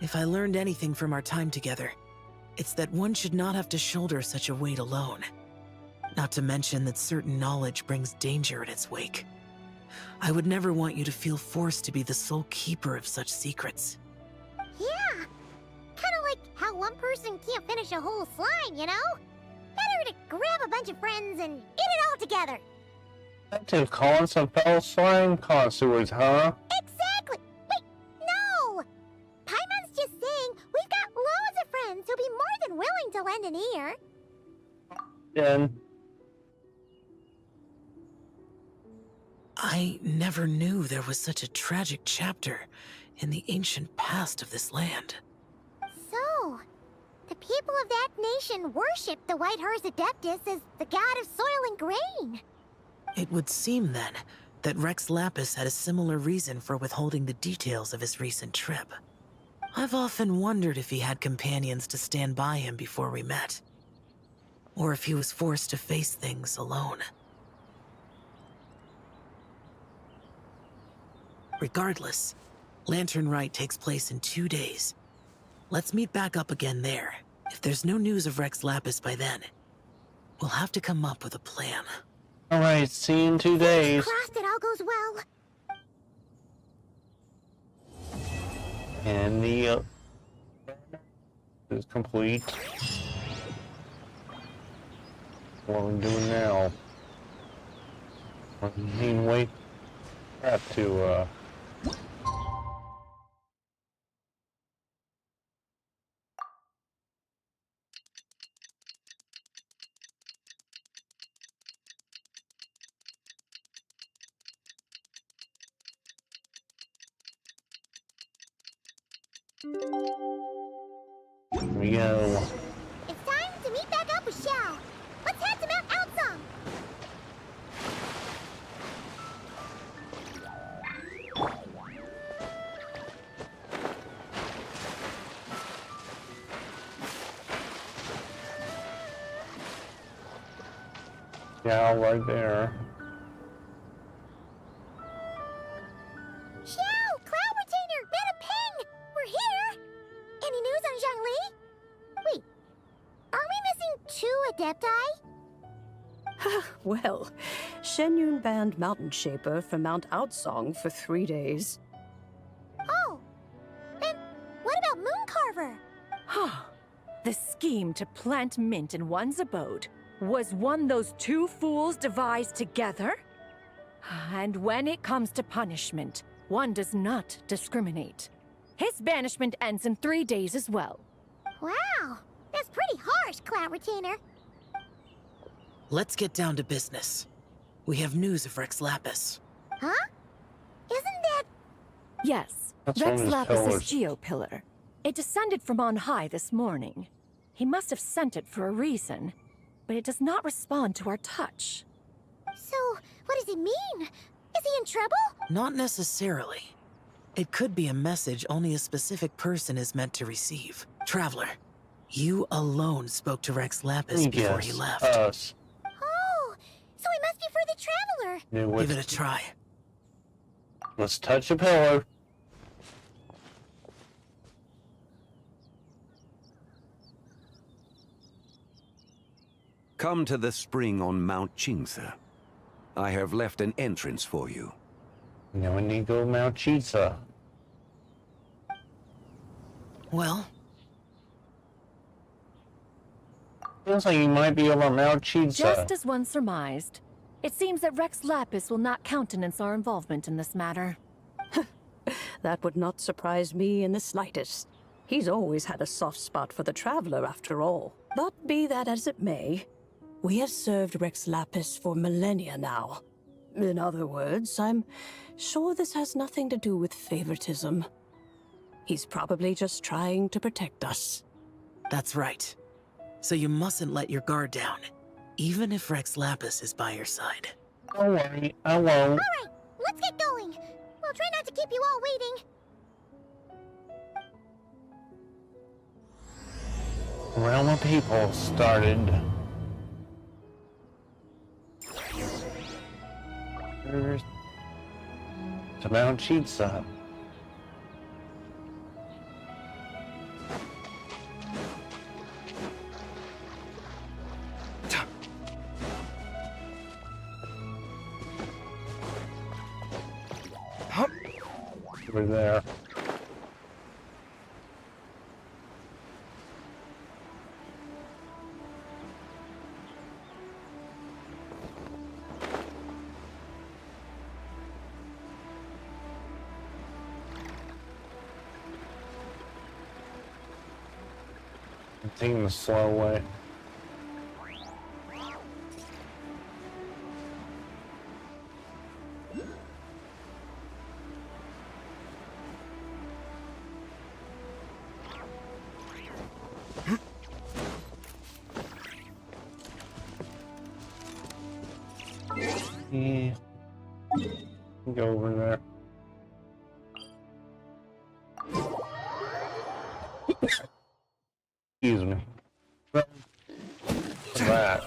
If I learned anything from our time together, it's that one should not have to shoulder such a weight alone. Not to mention that certain knowledge brings danger in its wake. I would never want you to feel forced to be the sole keeper of such secrets. Yeah. Kinda like how one person can't finish a whole slime, you know? Better to grab a bunch of friends and eat it all together. To calling some fellow slime connoisseurs, huh? Exactly! Wait, no! Paimon's just saying we've got loads of friends who'll be more than willing to lend an ear. Then I never knew there was such a tragic chapter in the ancient past of this land. So, the people of that nation worship the White Horse Adeptus as the god of soil and grain. It would seem, then, that Rex Lapis had a similar reason for withholding the details of his recent trip. I've often wondered if he had companions to stand by him before we met. Or if he was forced to face things alone. Regardless, Lantern Rite takes place in 2 days. Let's meet back up again there. If there's no news of Rex Lapis by then, we'll have to come up with a plan. Alright, see you in 2 days. Crossed it all goes well. And the is complete. What are we doing now? I mean, wait. Have to Here we go. It's time to meet back up with Xiao. Let's head to Mount Outsong. Yeah, right there. Xiao! Cloud Retainer! Madam Ping! We're here! Any news on Zhongli? Wait, are we missing 2 Adepti? Well, Shenyun banned Mountain Shaper from Mount Outsong for 3 days. Oh, and what about Mooncarver? The scheme to plant mint in one's abode was one those 2 fools devised together? And when it comes to punishment, one does not discriminate. His banishment ends in 3 days as well. Wow, that's pretty harsh, Cloud Retainer. Let's get down to business. We have news of Rex Lapis. Huh? Isn't that... Yes, That's Rex one of his Lapis' pillars. geopillar. It descended from on high this morning. He must have sent it for a reason. but it does not respond to our touch. So, what does it mean? Is he in trouble? Not necessarily. It could be a message only a specific person is meant to receive. Traveler, you alone spoke to Rex Lapis before he left. Us. Oh, so it must be for the Traveler. Give it a try. Let's touch a pillar. Come to the spring on Mount Qingce. I have left an entrance for you. Now we need to go Mount Qingce. Well? Feels like you might be over Mount Qingce. Just as one surmised, it seems that Rex Lapis will not countenance our involvement in this matter. That would not surprise me in the slightest. He's always had a soft spot for the Traveler, after all. But be that as it may, we have served Rex Lapis for millennia now. In other words, I'm sure this has nothing to do with favoritism. He's probably just trying to protect us. That's right. So you mustn't let your guard down, even if Rex Lapis is by your side. Don't worry, I won't. Alright, let's get going. We'll try not to keep you all waiting. Realm of People started. Here's to Mount Qingce. We're there. I'm taking the slow way. Yeah. Go over there. Excuse me. That.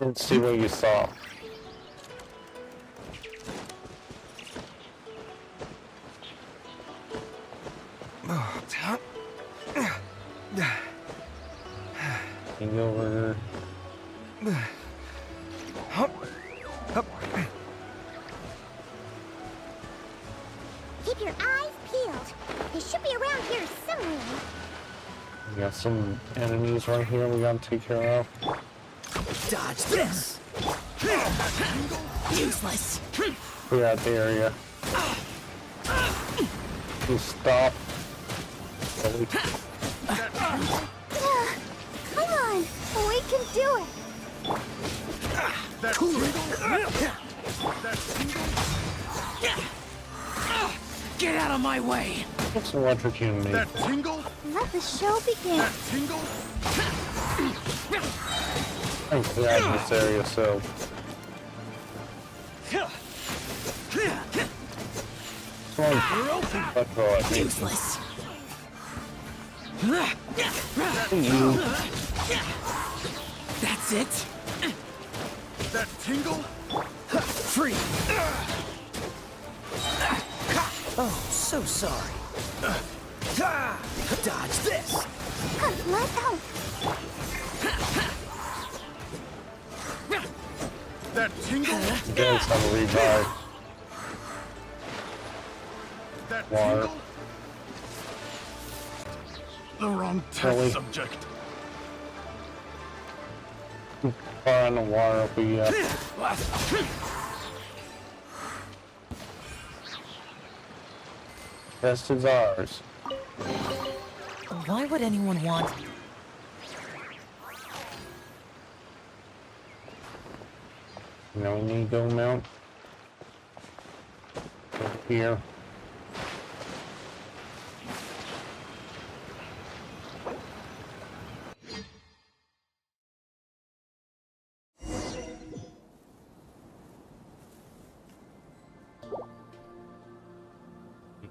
Let's see what you saw. Can you go over here? Keep your eyes peeled. They should be around here somewhere. We got some enemies right here we gotta take care of. Dodge this! Useless! Clear out the area. You stop. Come on, we can do it. Get out of my way! What's electrocuting me? That tingle? Let the show begin. That tingle? I'm clear out of this area, so. Useless. That's it. That tingle? Free. Oh, so sorry. Dodge this. Let go. That tingle? You guys have a revive. That Water. tingle? The wrong test Really? subject. Far on the water if we Best is ours. Why would anyone want... Now we need to go mount. Over here.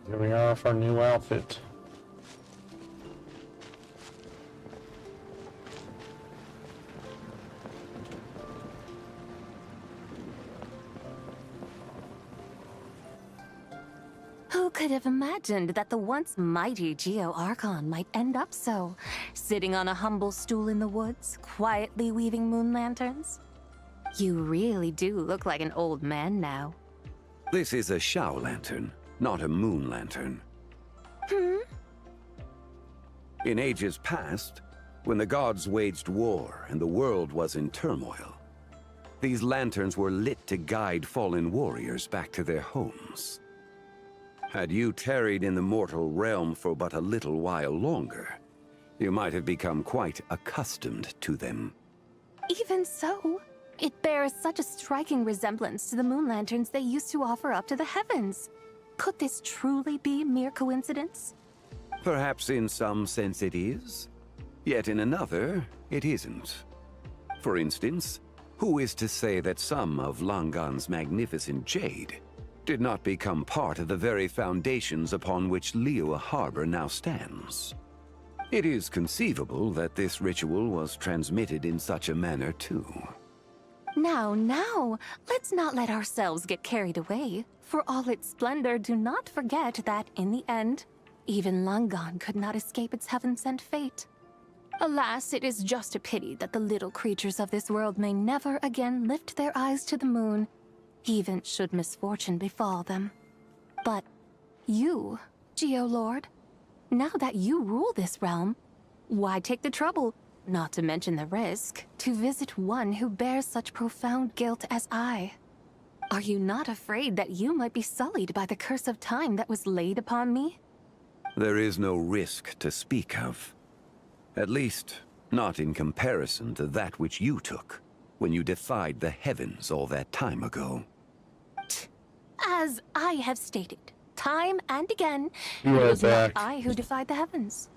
Here we are with our new outfit. Who could have imagined that the once mighty Geo Archon might end up so, sitting on a humble stool in the woods, quietly weaving moon lanterns? You really do look like an old man now. This is a Shao lantern, not a moon lantern. In ages past, when the gods waged war and the world was in turmoil, these lanterns were lit to guide fallen warriors back to their homes. Had you tarried in the mortal realm for but a little while longer, you might have become quite accustomed to them. Even so, it bears such a striking resemblance to the moon lanterns they used to offer up to the heavens. Could this truly be mere coincidence? Perhaps in some sense it is, yet in another, it isn't. For instance, who is to say that some of Langan's magnificent jade did not become part of the very foundations upon which Liyue Harbor now stands? It is conceivable that this ritual was transmitted in such a manner too. Now, let's not let ourselves get carried away. For all its splendor, do not forget that, in the end, even Langan could not escape its heaven-sent fate. Alas, it is just a pity that the little creatures of this world may never again lift their eyes to the moon, even should misfortune befall them. But you, Geolord, now that you rule this realm, why take the trouble, not to mention the risk, to visit one who bears such profound guilt as I? Are you not afraid that you might be sullied by the curse of time that was laid upon me? There is no risk to speak of. At least, not in comparison to that which you took when you defied the heavens all that time ago. As I have stated, time and again, it You are was not back. I who defied the heavens.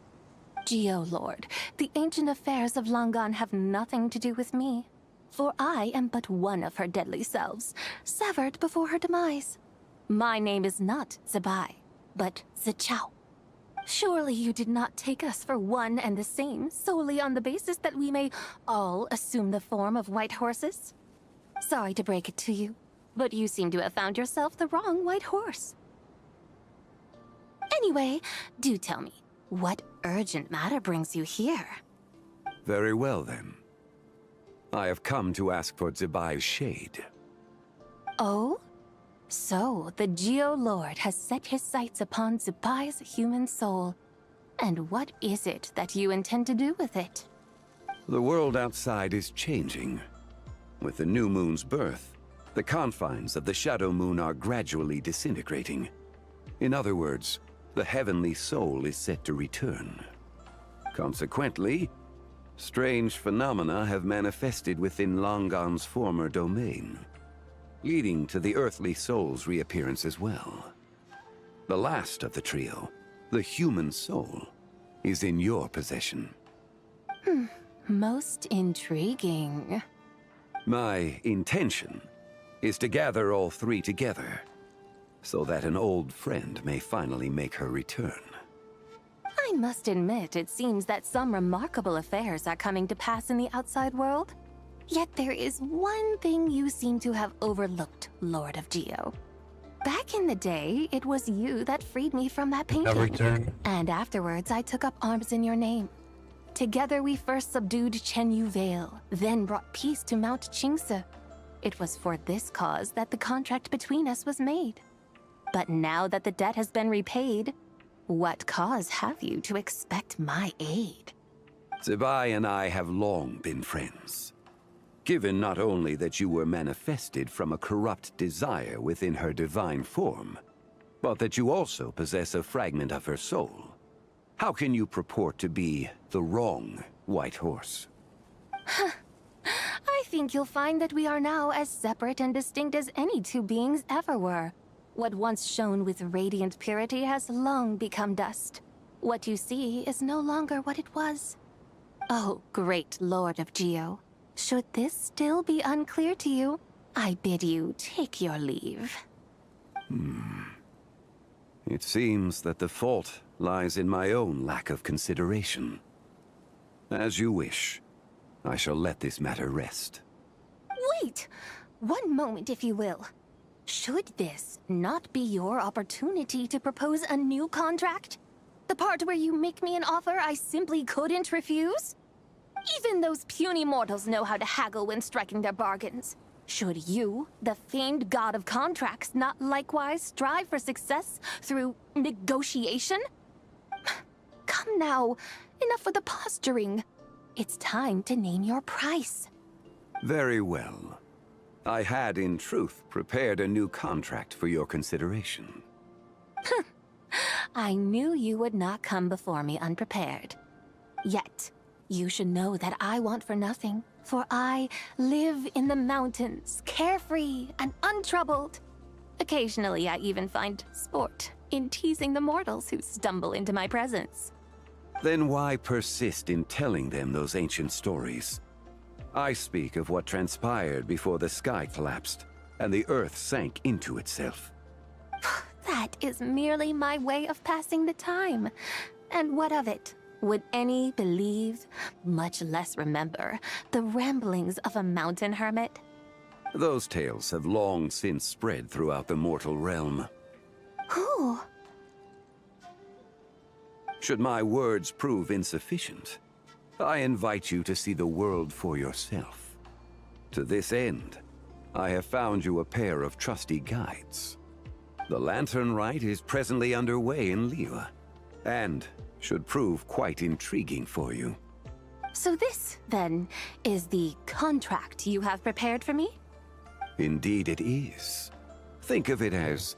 Geolord, the ancient affairs of Langan have nothing to do with me, for I am but one of her deadly selves, severed before her demise. My name is not Zebai, but Zichao. Surely you did not take us for one and the same, solely on the basis that we may all assume the form of white horses? Sorry to break it to you, but you seem to have found yourself the wrong white horse. Anyway, do tell me, what urgent matter brings you here? Very well then. I have come to ask for Zebai's shade. Oh? So, the Geolord has set his sights upon Zebai's human soul. And what is it that you intend to do with it? The world outside is changing. With the new moon's birth, the confines of the Shadow Moon are gradually disintegrating. In other words, the heavenly soul is set to return. Consequently, strange phenomena have manifested within Langan's former domain, leading to the earthly soul's reappearance as well. The last of the trio, the human soul, is in your possession. Most intriguing. My intention is to gather all three together, so that an old friend may finally make her return. I must admit, it seems that some remarkable affairs are coming to pass in the outside world. Yet there is one thing you seem to have overlooked, Lord of Geo. Back in the day, it was you that freed me from that painting. And afterwards, I took up arms in your name. Together, we first subdued Chenyu Vale, then brought peace to Mount Qingse. It was for this cause that the contract between us was made. But now that the debt has been repaid, what cause have you to expect my aid? Zebai and I have long been friends. Given not only that you were manifested from a corrupt desire within her divine form, but that you also possess a fragment of her soul, how can you purport to be the wrong white horse? I think you'll find that we are now as separate and distinct as any two beings ever were. What once shone with radiant purity has long become dust. What you see is no longer what it was. Oh, great Lord of Geo. Should this still be unclear to you, I bid you take your leave. It seems that the fault lies in my own lack of consideration. As you wish. I shall let this matter rest. Wait! One moment, if you will. Should this not be your opportunity to propose a new contract? The part where you make me an offer I simply couldn't refuse? Even those puny mortals know how to haggle when striking their bargains. Should you, the famed god of contracts, not likewise strive for success through negotiation? Come now, enough with the posturing. It's time to name your price. Very well. I had, in truth, prepared a new contract for your consideration. I knew you would not come before me unprepared. Yet, you should know that I want for nothing, for I live in the mountains, carefree and untroubled. Occasionally, I even find sport in teasing the mortals who stumble into my presence. Then why persist in telling them those ancient stories? I speak of what transpired before the sky collapsed and the earth sank into itself. That is merely my way of passing the time. And what of it? Would any believe, much less remember, the ramblings of a mountain hermit? Those tales have long since spread throughout the mortal realm. Who? Should my words prove insufficient, I invite you to see the world for yourself. To this end, I have found you a pair of trusty guides. The Lantern Rite is presently underway in Liyue, and should prove quite intriguing for you. So this, then, is the contract you have prepared for me? Indeed it is. Think of it as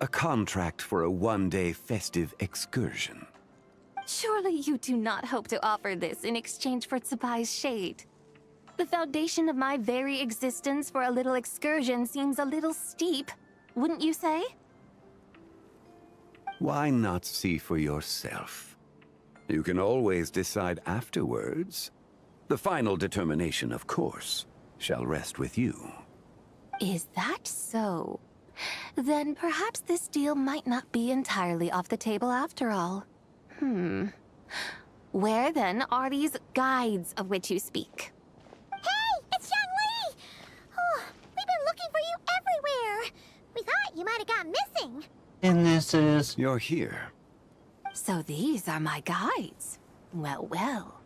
a contract for a one-day festive excursion. Surely you do not hope to offer this in exchange for Tsubai's shade. The foundation of my very existence for a little excursion seems a little steep, wouldn't you say? Why not see for yourself? You can always decide afterwards. The final determination, of course, shall rest with you. Is that so? Then perhaps this deal might not be entirely off the table after all. Where then are these guides of which you speak? Hey, it's Xiangli! Oh, we've been looking for you everywhere. We thought you might have gone missing. And this is... You're here. So these are my guides. Well, well.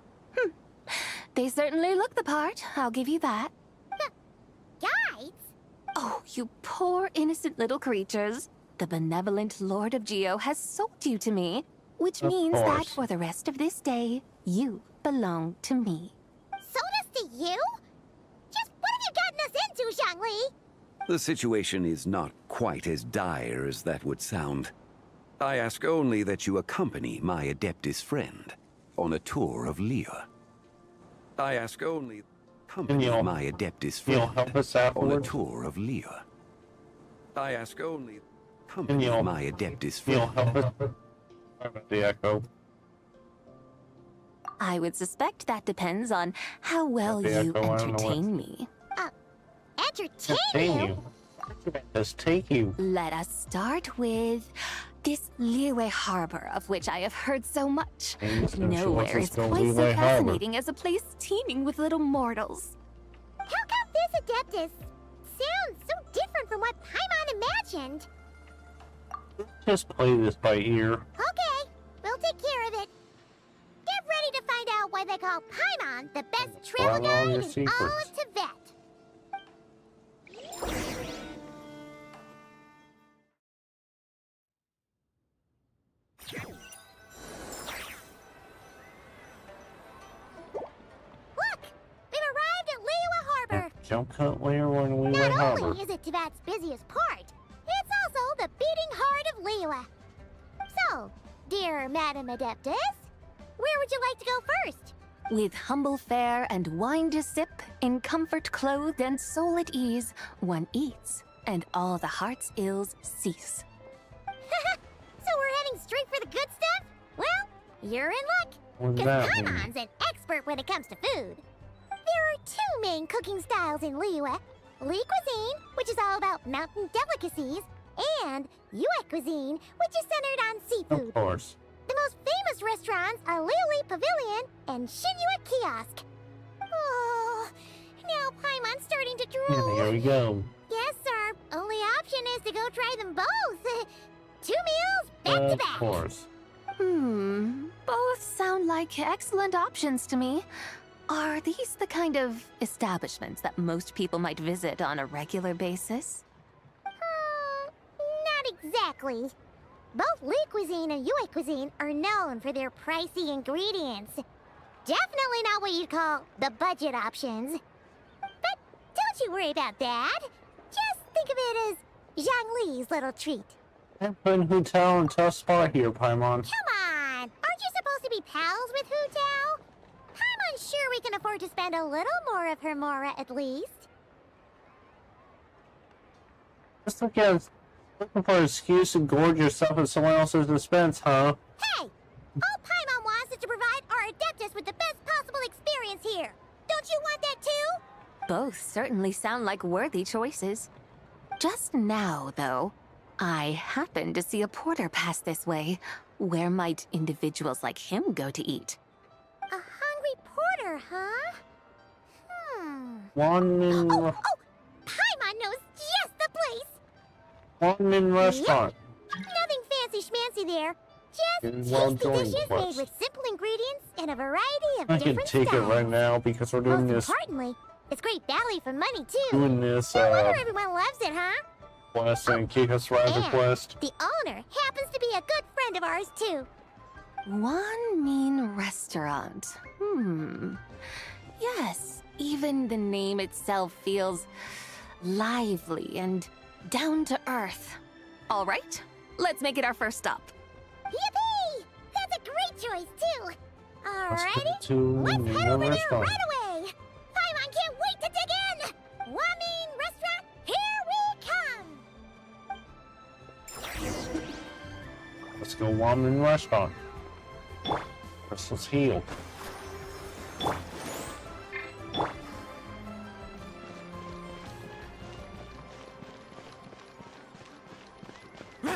They certainly look the part, I'll give you that. Guides? Oh, you poor innocent little creatures. The benevolent Lord of Geo has sold you to me, which means that for the rest of this day, you belong to me. Sold us to you? Just what have you gotten us into, Xiangli? The situation is not quite as dire as that would sound. I ask only that you accompany my Adeptus friend on a tour of Liyue. I ask only accompany my Adeptus friend on a tour of Liyue. I ask only accompany my Adeptus friend. The echo. I would suspect that depends on how well you entertain me. Entertain you? Let's take you. Let us start with this Liyue Harbor, of which I have heard so much. Nowhere is quite so fascinating as a place teeming with little mortals. How come this Adeptus sounds so different from what Paimon imagined? Just play this by ear. Okay, we'll take care of it. Get ready to find out why they call Paimon the best travel guide in all of Tibet. Look! We've arrived at Liyue Harbor! Jump cut layer on Liyue Not Harbor. only is it Tibet's busiest port, it's also the beating heart of Liyue. So, dear Madam Adeptus, where would you like to go first? With humble fare and wine to sip, in comfort clothed and soul at ease, one eats, and all the heart's ills cease. So we're heading straight for the good stuff? Well, you're in luck. What's Because that mean? Paimon's an expert when it comes to food. There are two main cooking styles in Liyue. Li cuisine, which is all about mountain delicacies, and Yue Cuisine, which is centered on seafood. Of course. The most famous restaurants are Lily Pavilion and Shinyue Kiosk. Oh, now Paimon's starting to drool. Here we go. Yes, sir. Only option is to go try them both. 2 meals, back to back. Of course. Both sound like excellent options to me. Are these the kind of establishments that most people might visit on a regular basis? Not exactly. Both Lee Cuisine and Yue Cuisine are known for their pricey ingredients. Definitely not what you'd call the budget options. But don't you worry about that. Just think of it as Zhang Li's little treat. I'm putting Hu Tao in a tough spot here, Paimon. Come on! Aren't you supposed to be pals with Hu Tao? Paimon's sure we can afford to spend a little more of her mora at least. Just looking for an excuse to gorge yourself at someone else's expense, huh? Hey! All Paimon wants is to provide our Adeptus with the best possible experience here. Don't you want that too? Both certainly sound like worthy choices. Just now, though, I happened to see a porter pass this way. Where might individuals like him go to eat? A hungry porter, huh? Wanmin Paimon knows just the place! Wanmin restaurant. Nothing fancy schmancy there. Just Well tasty done, dishes Quest. made with simple ingredients and a variety of I can different take styles. it right now because we're doing Most this importantly, it's great value for money too. doing this No wonder everyone loves it, huh? quest and kick us right the And quest. the owner happens to be a good friend of ours too. One mean restaurant. Yes, even the name itself feels lively and down to earth. All right, let's make it our first stop. Yippee! That's a great choice too. Let's Alrighty, get to let's head over there restaurant. right away. Paimon can't wait to dig in. Wamin Restaurant, here we come. Let's go Wanmin restaurant. First, let's heal. So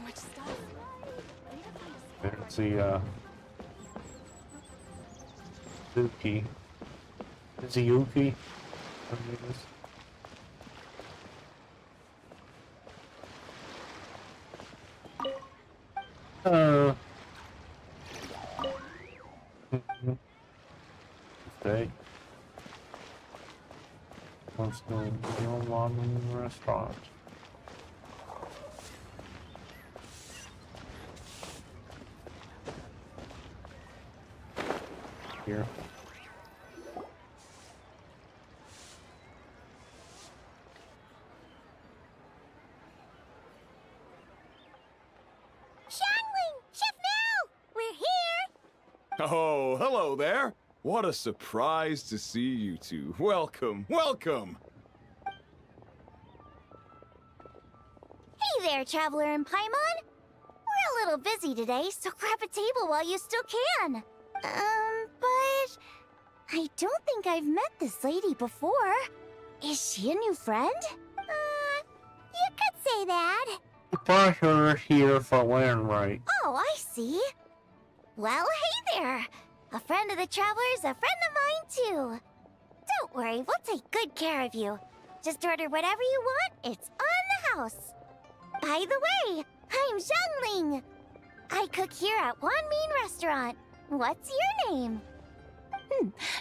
much stuff. There's the Yuki. Is it Yuki? Stay. Let's go to the Ramen restaurant. Here. Xiangling! Chef Mel! We're here! Oh, hello there. What a surprise to see you two. Welcome, welcome. Hey there, Traveler and Paimon! We're a little busy today, so grab a table while you still can. But I don't think I've met this lady before. Is she a new friend? You could say that. I brought her here for Land Right. Oh, I see. Well, hey there. A friend of the Traveler's a friend of mine, too. Don't worry, we'll take good care of you. Just order whatever you want, it's on the house. By the way, I'm Zhangling. I cook here at Wanmin Restaurant. What's your name?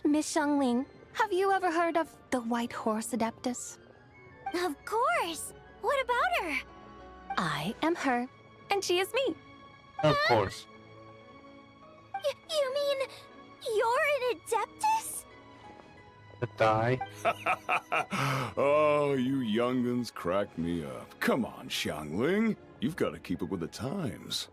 Miss Xiangling, have you ever heard of the White Horse Adeptus? Of course. What about her? I am her, and she is me. Of course. You mean you're an Adeptus? To die. Oh, you young'uns crack me up. Come on, Xiangling. You've got to keep up with the times.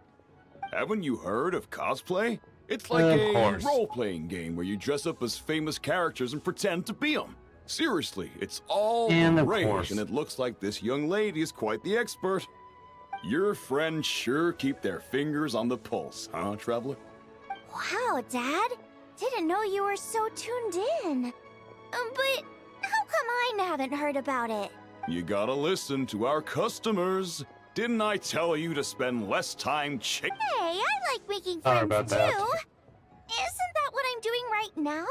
Haven't you heard of cosplay? It's like a course. role-playing game where you dress up as famous characters and pretend to be them. Seriously, it's all And the of rage, course. and it looks like this young lady is quite the expert. Your friends sure keep their fingers on the pulse, huh, Traveler? Wow, Dad. Didn't know you were so tuned in. But how come I haven't heard about it? You gotta listen to our customers. Didn't I tell you to spend less time Hey, I like making Sorry friends about too. that. Isn't that what I'm doing right now?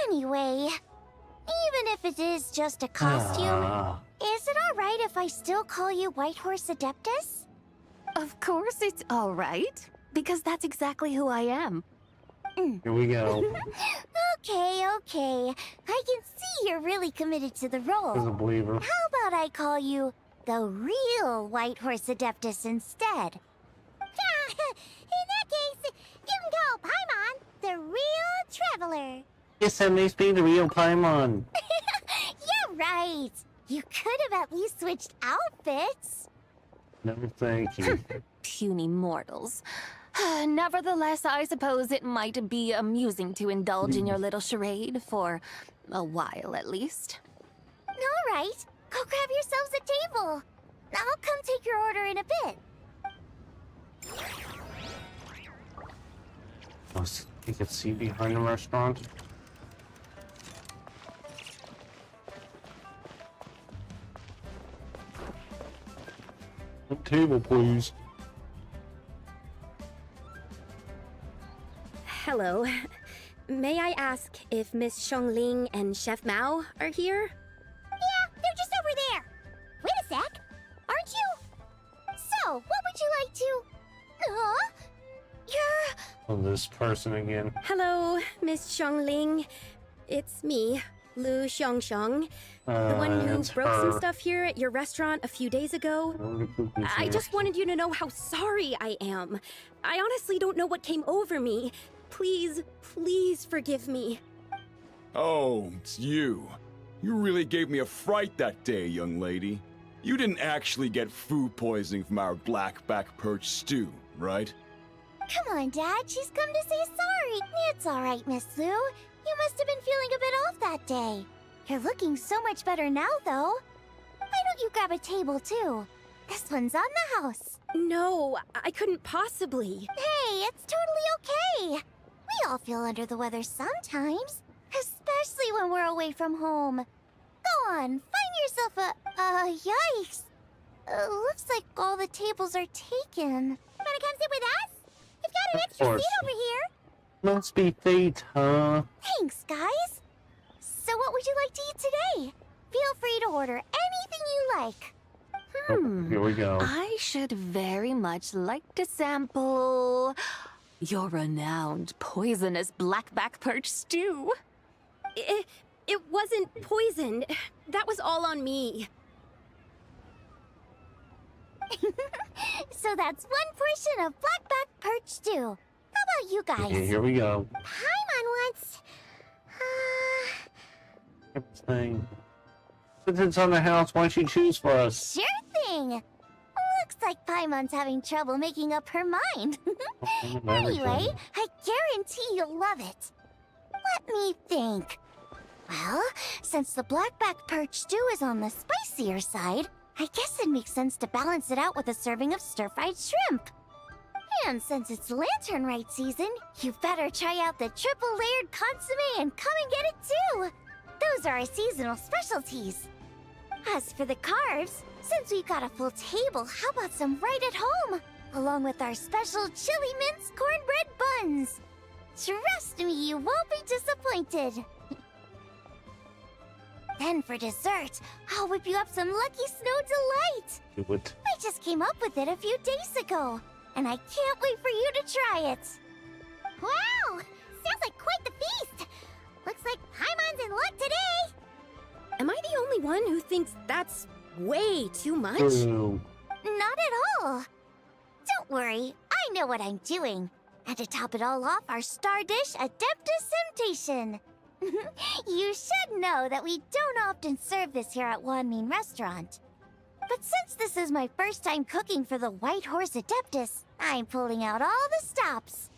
Anyway, even if it is just a costume, is it alright if I still call you Whitehorse Adeptus? Of course it's all right, because that's exactly who I am. Here we go. Okay. I can see you're really committed to the role. As a believer. How about I call you the real Whitehorse Adeptus instead? In that case, you can call Paimon the real traveler. Yes, that makes me the real Paimon. You're right. You could have at least switched outfits. No, thank you. Puny mortals. Nevertheless, I suppose it might be amusing to indulge in your little charade for a while at least. All right, go grab yourselves a table. I'll come take your order in a bit. Oh, you can see behind the restaurant. The table, please. Hello. May I ask if Miss Xiongling and Chef Mao are here? Yeah, they're just over there. Wait a sec. Aren't you? So, what would you like to... Huh? You're... Oh, this person again. Hello, Miss Xiongling. It's me, Lu Xiongxiong. The one who it's broke some her. stuff here at your restaurant a few days ago. I just wanted you to know how sorry I am. I honestly don't know what came over me. Please, please forgive me. Oh, it's you. You really gave me a fright that day, young lady. You didn't actually get food poisoning from our blackback perch stew, right? Come on, Dad. She's come to say sorry. It's all right, Miss Lu. You must have been feeling a bit off that day. You're looking so much better now, though. Why don't you grab a table, too? This one's on the house. No, I couldn't possibly. Hey, it's totally okay. We all feel under the weather sometimes, especially when we're away from home. Go on, find yourself yikes. Looks like all the tables are taken. Wanna come sit with us? We've got an extra seat over here. Must be fate, huh? Thanks, guys. So what would you like to eat today? Feel free to order anything you like. Oh, here we go. I should very much like to sample your renowned poisonous blackback perch stew. It wasn't poisoned. That was all on me. So that's one portion of blackback perch stew. How about you guys? Okay, here we go. Paimon wants... Everything. Since it's on the house, why don't you choose for us? Sure thing. Looks like Paimon's having trouble making up her mind. Anyway, I guarantee you'll love it. Let me think. Well, since the blackback perch stew is on the spicier side, I guess it makes sense to balance it out with a serving of stir-fried shrimp. And since it's Lantern Rite season, you better try out the triple-layered consommé and come and get it too. Those are our seasonal specialties. As for the carbs, since we've got a full table, how about some right at home? Along with our special chili mince cornbread buns. Trust me, you won't be disappointed. Then for dessert, I'll whip you up some Lucky Snow Delight. Do it. I just came up with it a few days ago, and I can't wait for you to try it. Wow! Sounds like quite the feast. Looks like Paimon's in luck today. Am I the only one who thinks that's way too much? Ooh. Not at all. Don't worry, I know what I'm doing. And to top it all off, our star dish, Adeptus Temptation. You should know that we don't often serve this here at Wanmin Restaurant. But since this is my first time cooking for the Whitehorse Adeptus, I'm pulling out all the stops.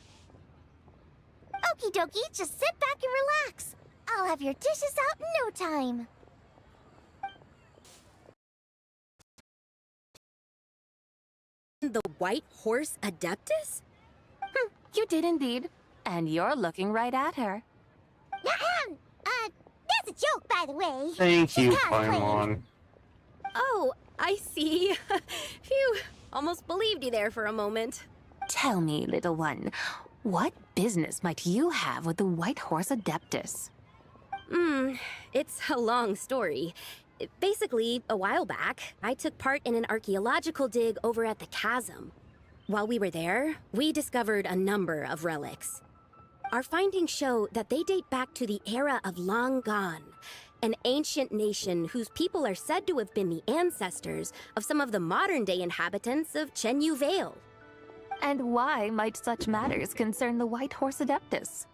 Okie dokie, just sit back and relax. I'll have your dishes out in no time. The White Horse Adeptus? You did indeed. And you're looking right at her. That's a joke, by the way. Thank you, She's cosplaying. Paimon. Oh, I see. Phew, almost believed you there for a moment. Tell me, little one, what business might you have with the White Horse Adeptus? It's a long story. Basically, a while back, I took part in an archaeological dig over at the chasm. While we were there, we discovered a number of relics. Our findings show that they date back to the era of Long Gone, an ancient nation whose people are said to have been the ancestors of some of the modern-day inhabitants of Chenyu Vale. And why might such matters concern the White Horse Adeptus?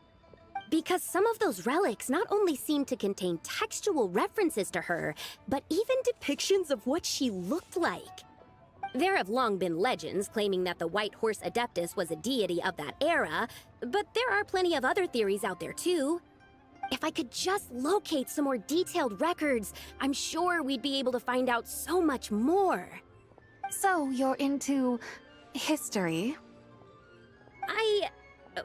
Because some of those relics not only seem to contain textual references to her, but even depictions of what she looked like. There have long been legends claiming that the White Horse Adeptus was a deity of that era, but there are plenty of other theories out there too. If I could just locate some more detailed records, I'm sure we'd be able to find out so much more. So you're into history?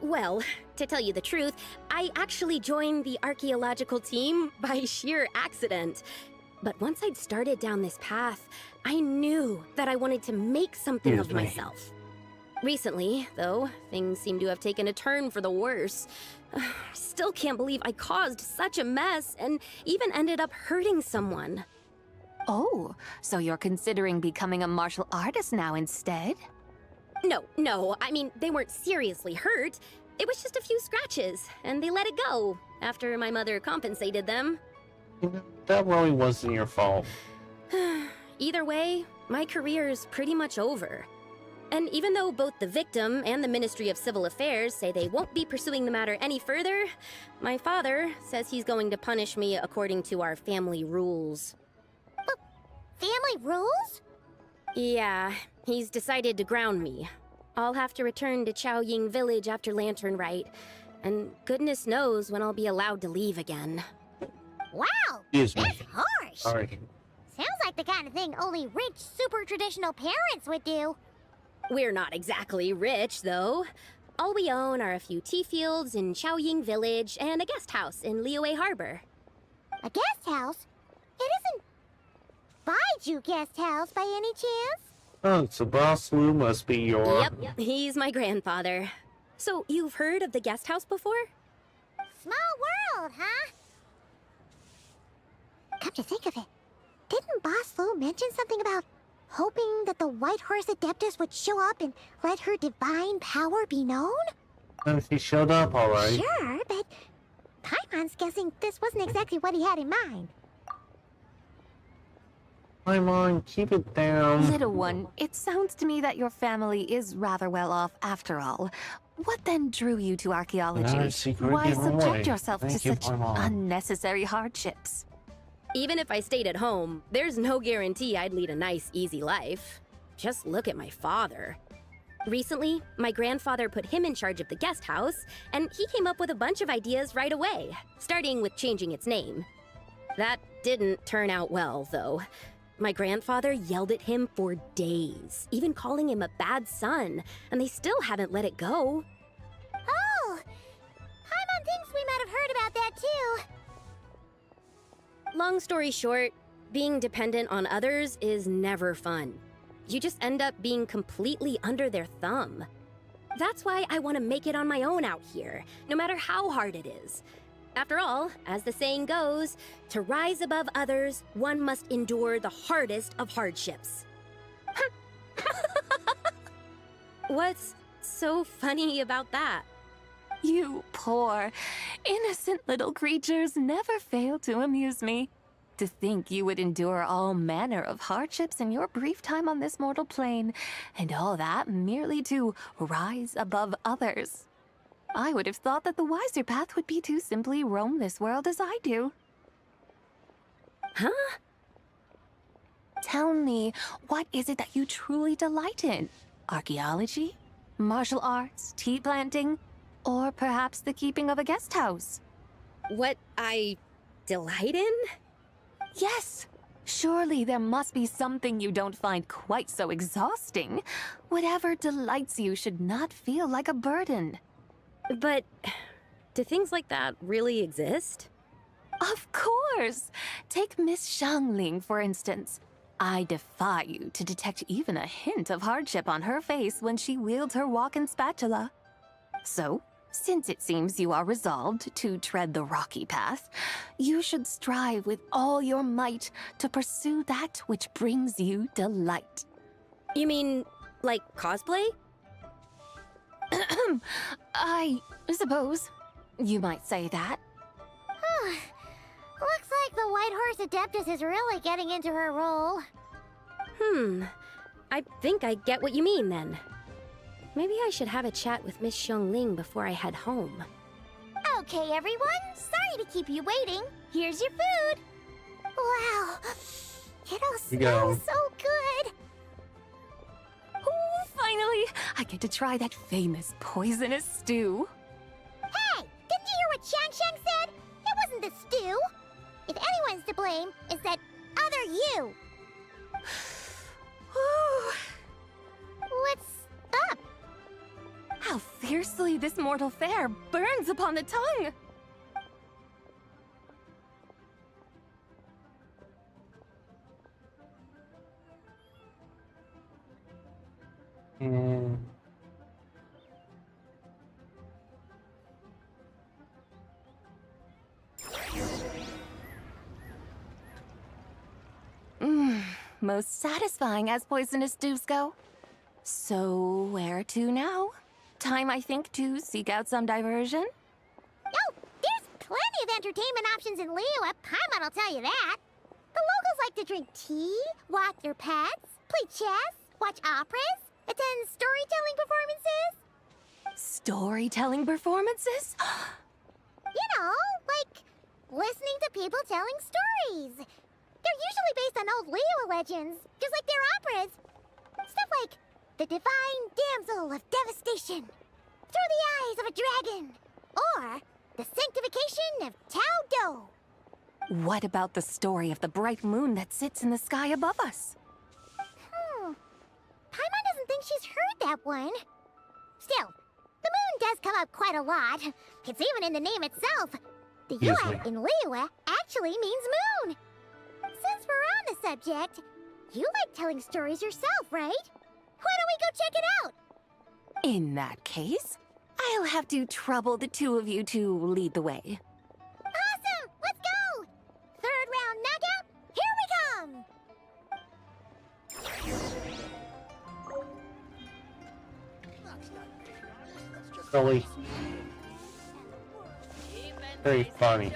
Well, to tell you the truth, I actually joined the archaeological team by sheer accident. But once I'd started down this path, I knew that I wanted to make something of myself. Recently, though, things seem to have taken a turn for the worse. Still can't believe I caused such a mess and even ended up hurting someone. Oh, so you're considering becoming a martial artist now instead? No, I mean, they weren't seriously hurt. It was just a few scratches, and they let it go after my mother compensated them. That really wasn't your fault. Either way, my career's pretty much over. And even though both the victim and the Ministry of Civil Affairs say they won't be pursuing the matter any further, my father says he's going to punish me according to our family rules. Family rules? Yeah, he's decided to ground me. I'll have to return to Chaoying Village after Lantern Rite, and goodness knows when I'll be allowed to leave again. Wow, Excuse me. that's harsh. Sorry. Sounds like the kind of thing only rich, super traditional parents would do. We're not exactly rich, though. All we own are a few tea fields in Chaoying Village and a guest house in Liyue Harbor. A guest house? It isn't Baiju guest house by any chance? Oh, so Boss Lou must be your... Yep, he's my grandfather. So, you've heard of the guest house before? Small world, huh? Come to think of it, didn't Boss Lou mention something about hoping that the White Horse Adeptus would show up and let her divine power be known? She showed up, alright. Sure, but Paimon's guessing this wasn't exactly what he had in mind. Paimon, keep it down. Little one, it sounds to me that your family is rather well off after all. What then drew you to archaeology? Why subject yourself to such unnecessary hardships? Even if I stayed at home, there's no guarantee I'd lead a nice, easy life. Just look at my father. Recently, my grandfather put him in charge of the guest house, and he came up with a bunch of ideas right away, starting with changing its name. That didn't turn out well, though. My grandfather yelled at him for days, even calling him a bad son, and they still haven't let it go. Oh! Paimon thinks we might have heard about that too. Long story short, being dependent on others is never fun. You just end up being completely under their thumb. That's why I want to make it on my own out here, no matter how hard it is. After all, as the saying goes, to rise above others, one must endure the hardest of hardships. What's so funny about that? You poor, innocent little creatures never fail to amuse me. To think you would endure all manner of hardships in your brief time on this mortal plane, and all that merely to rise above others. I would have thought that the wiser path would be to simply roam this world as I do. Huh? Tell me, what is it that you truly delight in? Archaeology? Martial arts? Tea planting? Or perhaps the keeping of a guest house? What I delight in? Yes! Surely there must be something you don't find quite so exhausting. Whatever delights you should not feel like a burden. But do things like that really exist? Of course! Take Miss Xiangling, for instance. I defy you to detect even a hint of hardship on her face when she wields her walking spatula. So, since it seems you are resolved to tread the rocky path, you should strive with all your might to pursue that which brings you delight. You mean, like cosplay? I suppose you might say that. Looks like the White Horse Adeptus is really getting into her role. I think I get what you mean then. Maybe I should have a chat with Miss Xiangling before I head home. Okay, everyone. Sorry to keep you waiting. Here's your food. Wow. It all smells so good. Oh, finally! I get to try that famous poisonous stew. Hey! Didn't you hear what Shang said? It wasn't the stew. If anyone's to blame, it's that other you. What's up? How fiercely this mortal fare burns upon the tongue! Most satisfying as poisonous stews go. So, where to now? Time, I think, to seek out some diversion? Oh, there's plenty of entertainment options in Liyue. Paimon will tell you that. The locals like to drink tea, walk their pets, play chess, watch operas, attend storytelling performances. Storytelling performances? You know, like listening to people telling stories. They're usually based on old Liyue legends, just like their operas. Stuff like The Divine Damsel of Devastation, Through the Eyes of a Dragon, or The Sanctification of Tao Do. What about the story of the bright moon that sits in the sky above us? Paimon doesn't think she's heard that one. Still, the moon does come up quite a lot. It's even in the name itself. The Yuan in Liyue actually means moon. Since we're on the subject, you like telling stories yourself, right? Why don't we go check it out? In that case, I'll have to trouble the two of you to lead the way. Awesome! Let's go! Third round knockout, here we come! Silly. Very funny.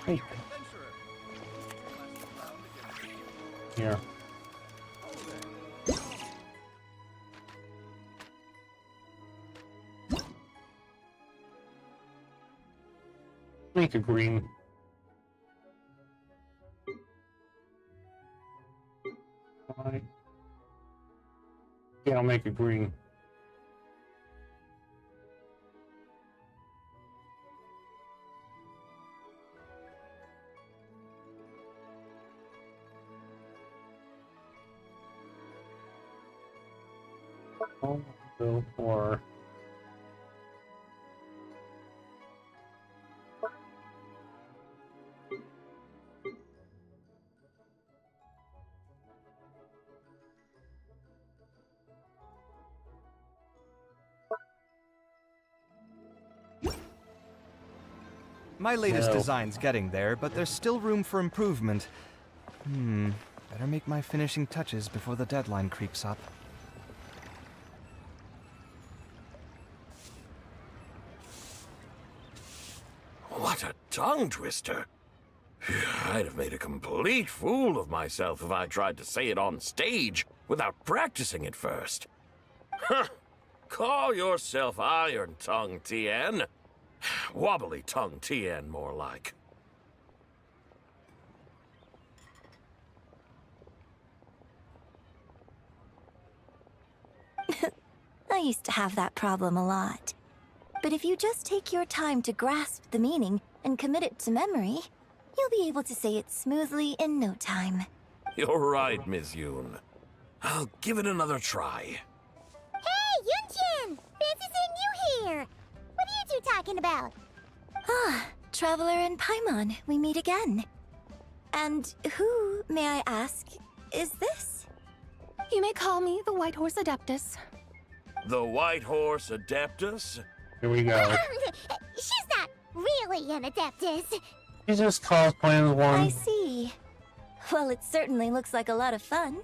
Hey. Here. Make a green. Fine. Yeah, I'll make a green. I'll go for My latest design's getting there, but there's still room for improvement. Better make my finishing touches before the deadline creeps up. What a tongue twister! I'd have made a complete fool of myself if I tried to say it on stage without practicing it first. Huh! Call yourself Iron Tongue, Tien. Wobbly Tongue Tien, more like. I used to have that problem a lot. But if you just take your time to grasp the meaning and commit it to memory, You'll be able to say it smoothly in no time. You're right, Miss Yoon. I'll give it another try. Hey, Yunjin! Fancy seeing you here! What are you two talking about? Ah, Traveler and Paimon, we meet again. And who, may I ask, is this? You may call me the White Horse Adeptus. The White Horse Adeptus? Here we go. She's not really an Adeptus. He's just cosplaying as one. I see. Well, it certainly looks like a lot of fun.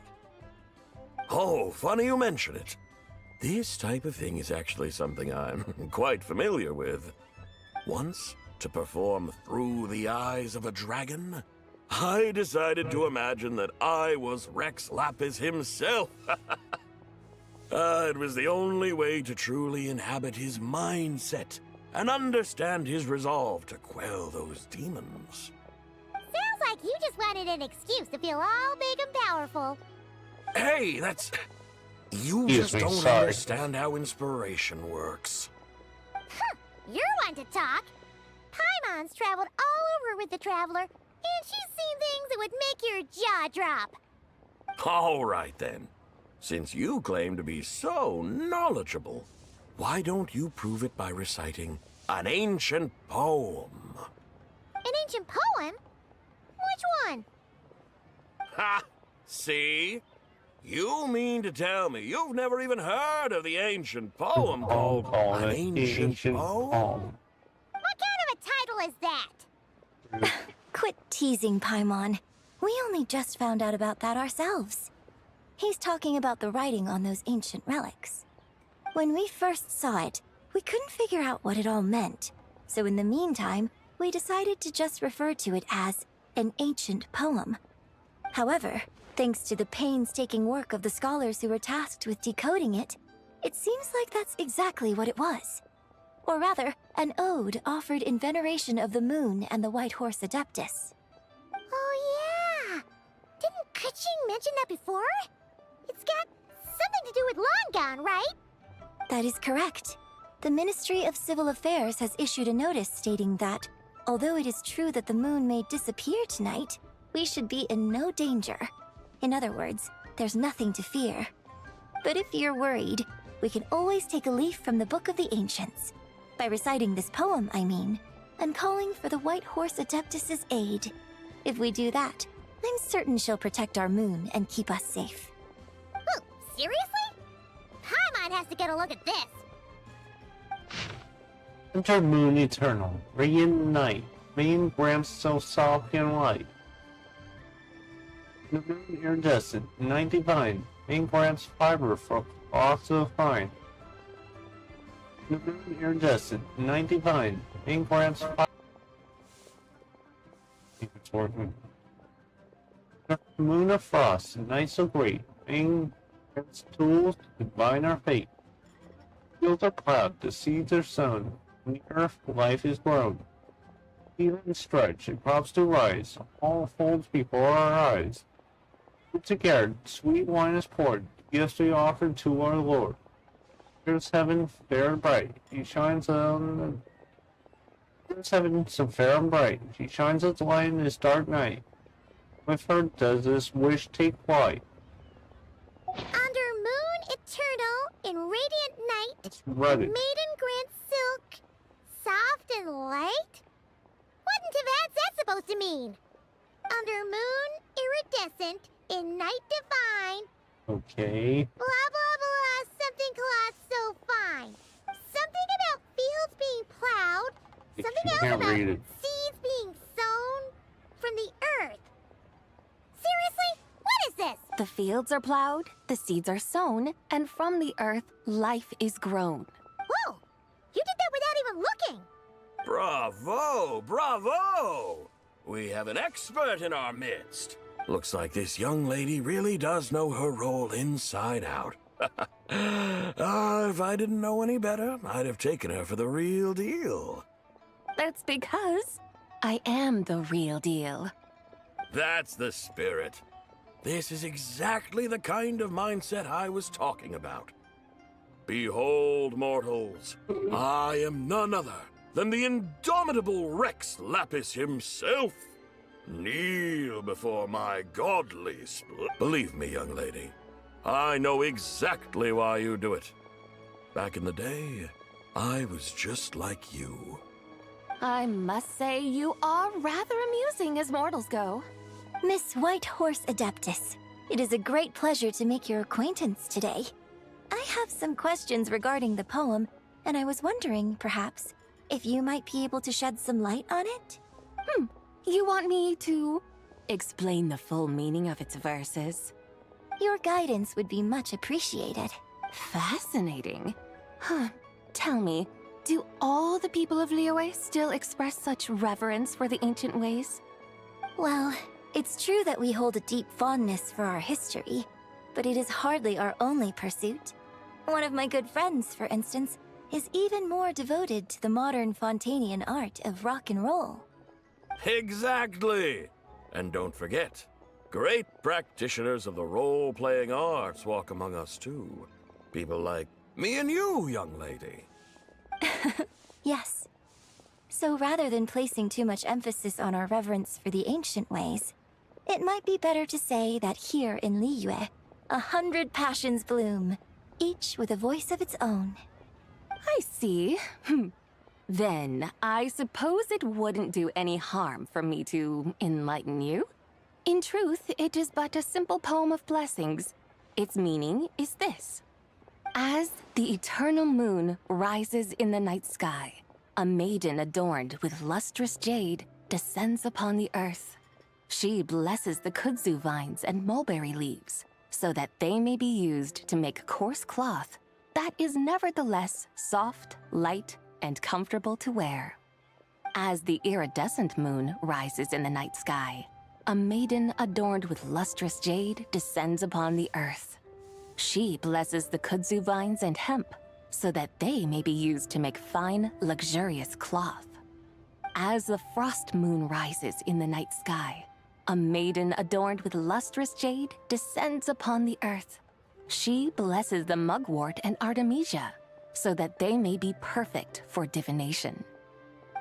Oh, funny you mention it. This type of thing is actually something I'm quite familiar with. Once, to perform through the eyes of a dragon, I decided to imagine that I was Rex Lapis himself. It was the only way to truly inhabit his mindset and understand his resolve to quell those demons. Sounds like you just wanted an excuse to feel all big and powerful. Hey, that's... You Excuse just me, don't sorry. understand how inspiration works. You're one to talk. Paimon's traveled all over with the Traveler, and she's seen things that would make your jaw drop. All right, then. Since you claim to be so knowledgeable, why don't you prove it by reciting an ancient poem? An ancient poem? Which one? Ha! See? You mean to tell me you've never even heard of the ancient poem called An Ancient Poem? What kind of a title is that? Quit teasing, Paimon. We only just found out about that ourselves. He's talking about the writing on those ancient relics. When we first saw it, we couldn't figure out what it all meant. So in the meantime, we decided to just refer to it as an ancient poem. However, thanks to the painstaking work of the scholars who were tasked with decoding it, it seems like that's exactly what it was. Or rather, an ode offered in veneration of the moon and the White Horse Adeptus. Oh yeah! Didn't Kuching mention that before? It's got something to do with Longon, right? That is correct. The Ministry of Civil Affairs has issued a notice stating that, although it is true that the moon may disappear tonight, we should be in no danger. In other words, there's nothing to fear. But if you're worried, we can always take a leaf from the Book of the Ancients. By reciting this poem, I mean, and calling for the White Horse Adeptus' aid. If we do that, I'm certain she'll protect our moon and keep us safe. Oh, seriously? Paimon has to get a look at this. Enter Moon Eternal, Radiant Night, main brimstone soft and light. The moon iridescent, night divine, main grams fiber for also fine. The moon iridescent, night divine, main grams fiber. I think it's working. The moon of frost, night so great, main grams tools to divine our fate. Fields are plowed, the seeds are sown, in the earth life is grown. Even stretch, and crops to rise, all folds before our eyes. Together, sweet wine is poured, gifts we offer to our Lord. Here's heaven fair and bright, he shines on. Here's heaven so fair and bright, she shines its light in this dark night. With her does this wish take flight. Under moon eternal, in radiant night, Reddit. maiden grant silk, soft and light? What in Tibet's that supposed to mean? Under moon iridescent, in night divine, Okay. blah blah blah, something cloth so fine. Something about fields being plowed, something else can't about read it. seeds being sown from the earth. Seriously? What is this? The fields are plowed, the seeds are sown, and from the earth, life is grown. Whoa! You did that without even looking! Bravo! Bravo! We have an expert in our midst. Looks like this young lady really does know her role inside out. If I didn't know any better, I'd have taken her for the real deal. That's because I am the real deal. That's the spirit. This is exactly the kind of mindset I was talking about. Behold, mortals, I am none other than the indomitable Rex Lapis himself. Kneel before my godly Believe me, young lady, I know exactly why you do it. Back in the day, I was just like you. I must say, you are rather amusing as mortals go. Miss Whitehorse Adeptus, it is a great pleasure to make your acquaintance today. I have some questions regarding the poem, and I was wondering, perhaps, if you might be able to shed some light on it? You want me to explain the full meaning of its verses? Your guidance would be much appreciated. Fascinating. Tell me, do all the people of Liyue still express such reverence for the ancient ways? Well, it's true that we hold a deep fondness for our history, but it is hardly our only pursuit. One of my good friends, for instance, is even more devoted to the modern Fontanian art of rock and roll. Exactly! And don't forget, great practitioners of the role-playing arts walk among us too. People like me and you, young lady. Yes. So rather than placing too much emphasis on our reverence for the ancient ways, it might be better to say that here in Liyue, 100 passions bloom, each with a voice of its own. I see. Then, I suppose it wouldn't do any harm for me to enlighten you. In truth, it is but a simple poem of blessings. Its meaning is this. As the eternal moon rises in the night sky, a maiden adorned with lustrous jade descends upon the earth. She blesses the kudzu vines and mulberry leaves, so that they may be used to make coarse cloth that is nevertheless soft, light, and comfortable to wear. As the iridescent moon rises in the night sky, a maiden adorned with lustrous jade descends upon the earth. She blesses the kudzu vines and hemp, so that they may be used to make fine, luxurious cloth. As the frost moon rises in the night sky, a maiden adorned with lustrous jade descends upon the earth. She blesses the mugwort and artemisia, so that they may be perfect for divination.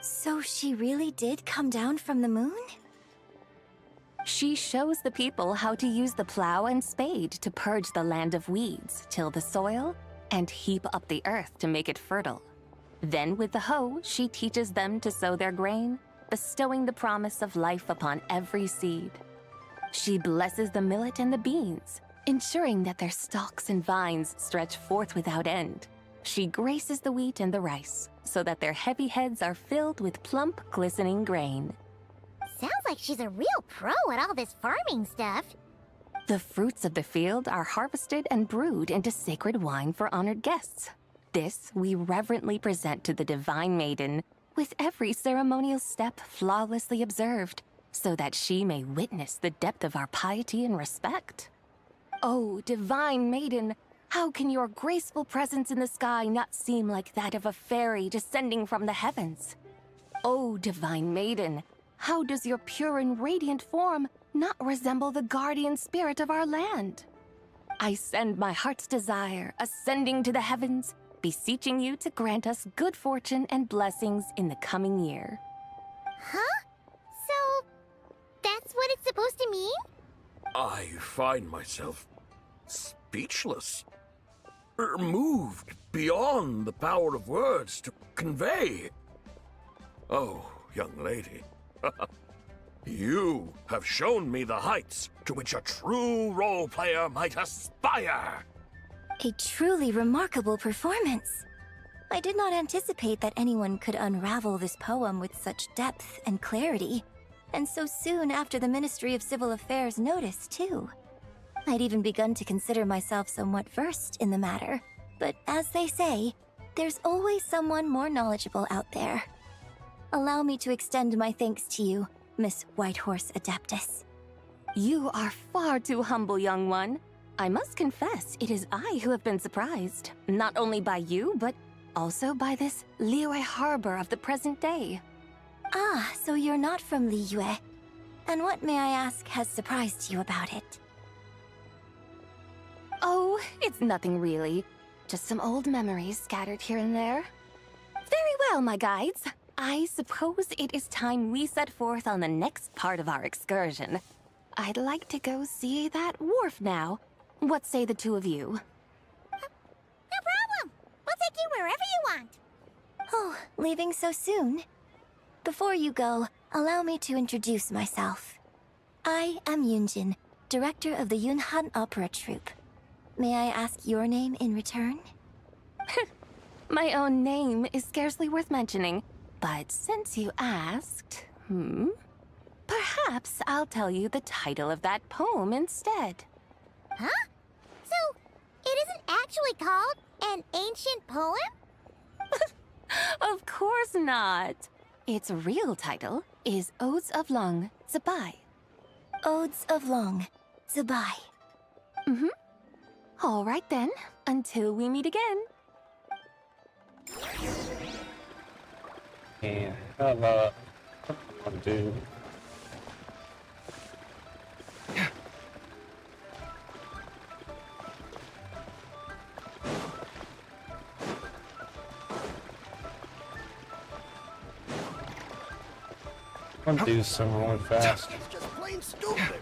So she really did come down from the moon? She shows the people how to use the plow and spade to purge the land of weeds, till the soil, and heap up the earth to make it fertile. Then with the hoe, she teaches them to sow their grain, bestowing the promise of life upon every seed. She blesses the millet and the beans, ensuring that their stalks and vines stretch forth without end. She graces the wheat and the rice, so that their heavy heads are filled with plump, glistening grain. Sounds like she's a real pro at all this farming stuff. The fruits of the field are harvested and brewed into sacred wine for honored guests. This we reverently present to the divine maiden, with every ceremonial step flawlessly observed, so that she may witness the depth of our piety and respect. Oh, divine maiden, how can your graceful presence in the sky not seem like that of a fairy descending from the heavens? Oh, divine maiden, how does your pure and radiant form not resemble the guardian spirit of our land? I send my heart's desire, ascending to the heavens, beseeching you to grant us good fortune and blessings in the coming year. Huh? So, that's what it's supposed to mean? I find myself speechless. Moved beyond the power of words to convey. Oh, young lady, you have shown me the heights to which a true role player might aspire. A truly remarkable performance. I did not anticipate that anyone could unravel this poem with such depth and clarity, and so soon after the Ministry of Civil Affairs notice, too. I'd even begun to consider myself somewhat versed in the matter, but as they say, there's always someone more knowledgeable out there. Allow me to extend my thanks to you, Miss Whitehorse Adeptus. You are far too humble, young one. I must confess, it is I who have been surprised, not only by you, but also by this Liyue harbor of the present day. Ah, so you're not from Liyue. And what, may I ask, has surprised you about it? Oh, it's nothing really. Just some old memories scattered here and there. Very well, my guides. I suppose it is time we set forth on the next part of our excursion. I'd like to go see that wharf now. What say the two of you? No problem. We'll take you wherever you want. Oh, leaving so soon? Before you go, allow me to introduce myself. I am Yunjin, director of the Yunhan Opera Troupe. May I ask your name in return? My own name is scarcely worth mentioning, but since you asked, perhaps I'll tell you the title of that poem instead. Huh? So, it isn't actually called an ancient poem? Of course not. Its real title is Odes of Long Zabai. Odes of Long Zabai. All right then, until we meet again. Yeah, dude. I'll do some really fast. It's just plain stupid.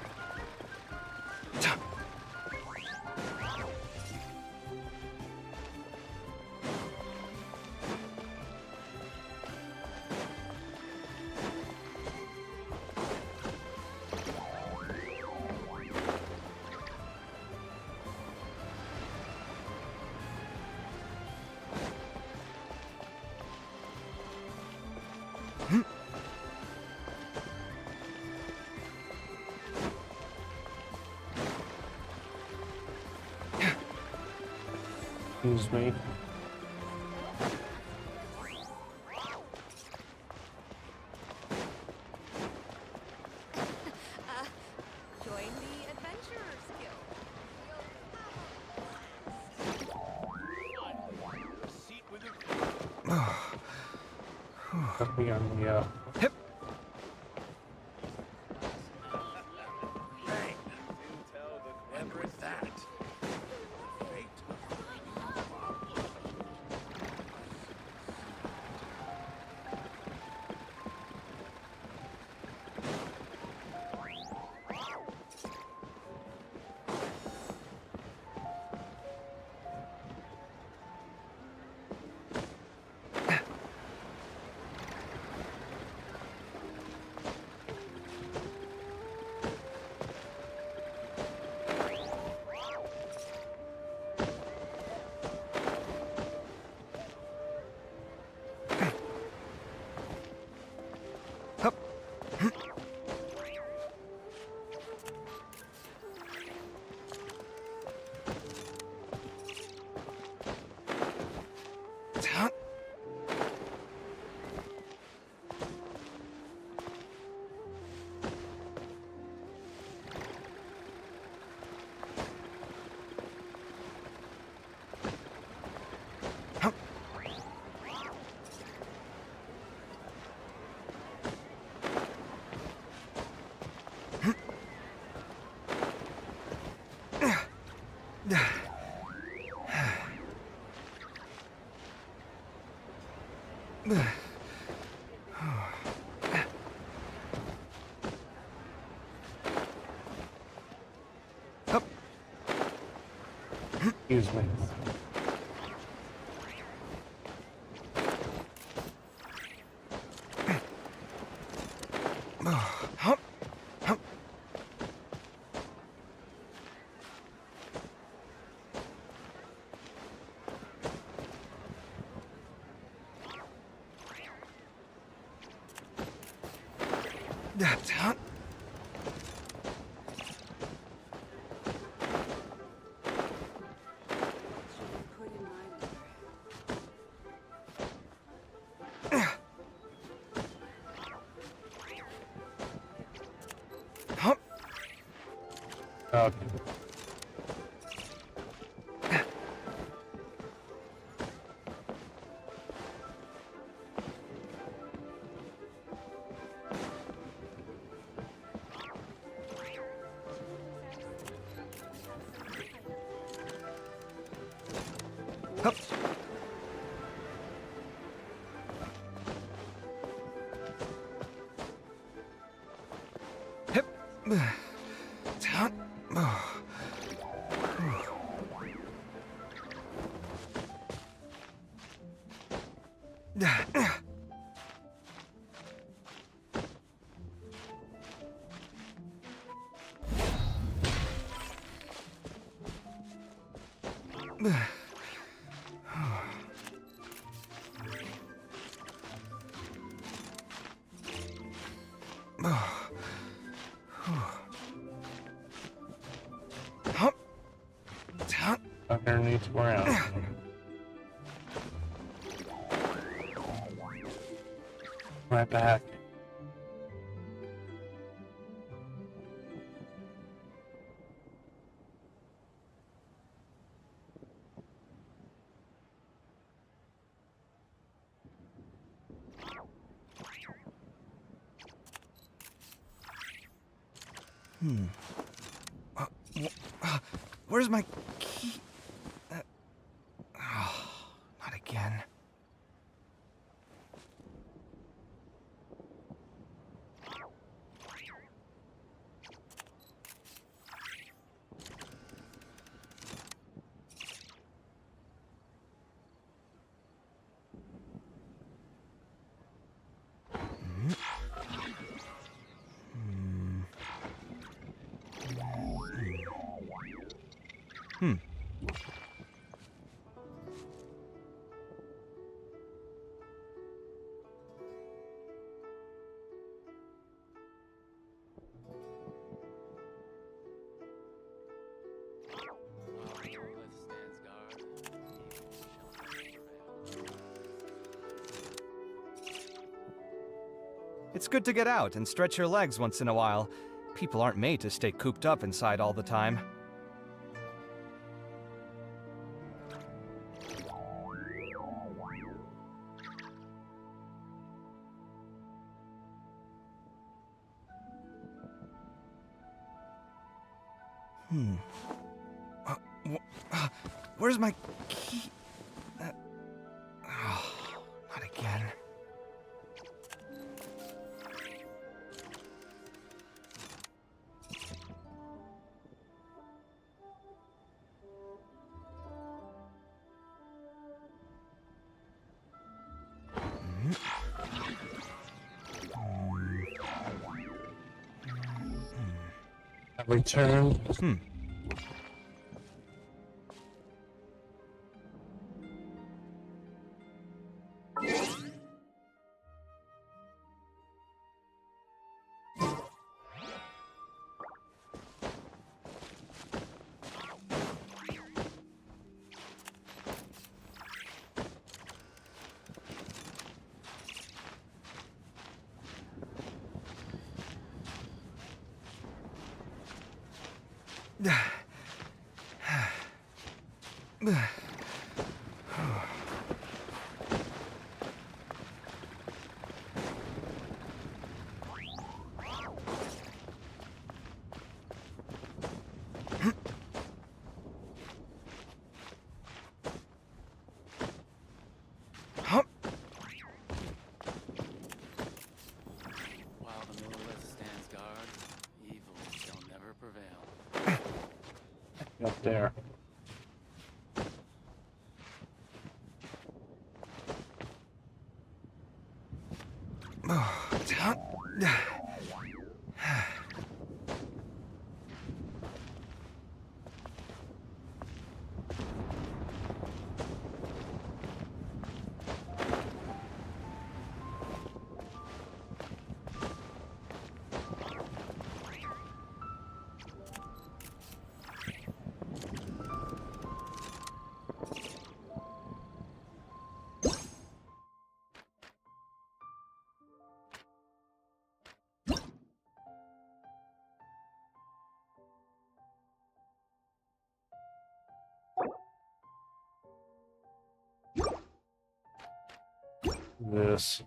Excuse me. Join the Adventurers Guild. Put me on the Hip. And with that, Excuse me. Okay. Underneath ground. Right back. Where's my key? Not again. It's good to get out and stretch your legs once in a while. People aren't made to stay cooped up inside all the time. Where's my key? Not again. Return. Up there. This.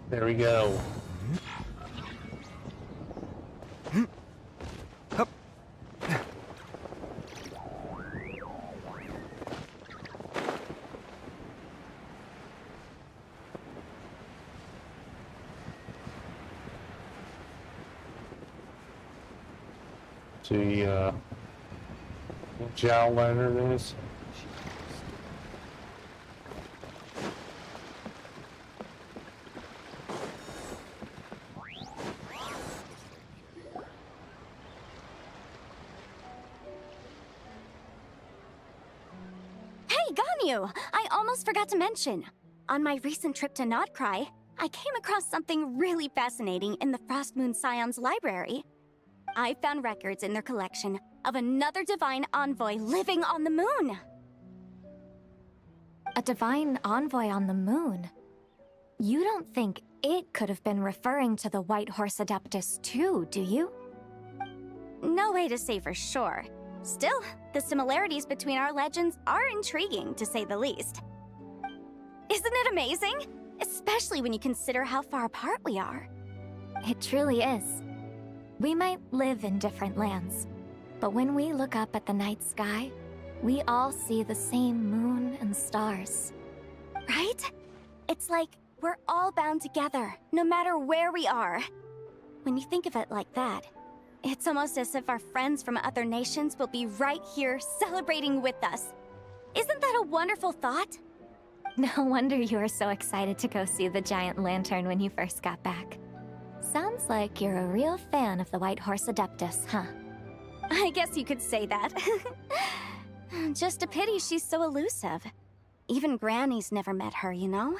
There we go. See, Jow Lantern is. Hey, Ganyu! I almost forgot to mention. On my recent trip to Notcry, I came across something really fascinating in the Frost Moon Scion's library. I found records in their collection of another divine envoy living on the moon. A divine envoy on the moon? You don't think it could have been referring to the White Horse Adeptus too, do you? No way to say for sure. Still, the similarities between our legends are intriguing, to say the least. Isn't it amazing? Especially when you consider how far apart we are. It truly is. We might live in different lands, but when we look up at the night sky, we all see the same moon and stars. Right? It's like we're all bound together, no matter where we are. When you think of it like that, it's almost as if our friends from other nations will be right here celebrating with us. Isn't that a wonderful thought? No wonder you were so excited to go see the giant lantern when you first got back. Sounds like you're a real fan of the White Horse Adeptus, huh? I guess you could say that. Just a pity she's so elusive. Even Granny's never met her, you know?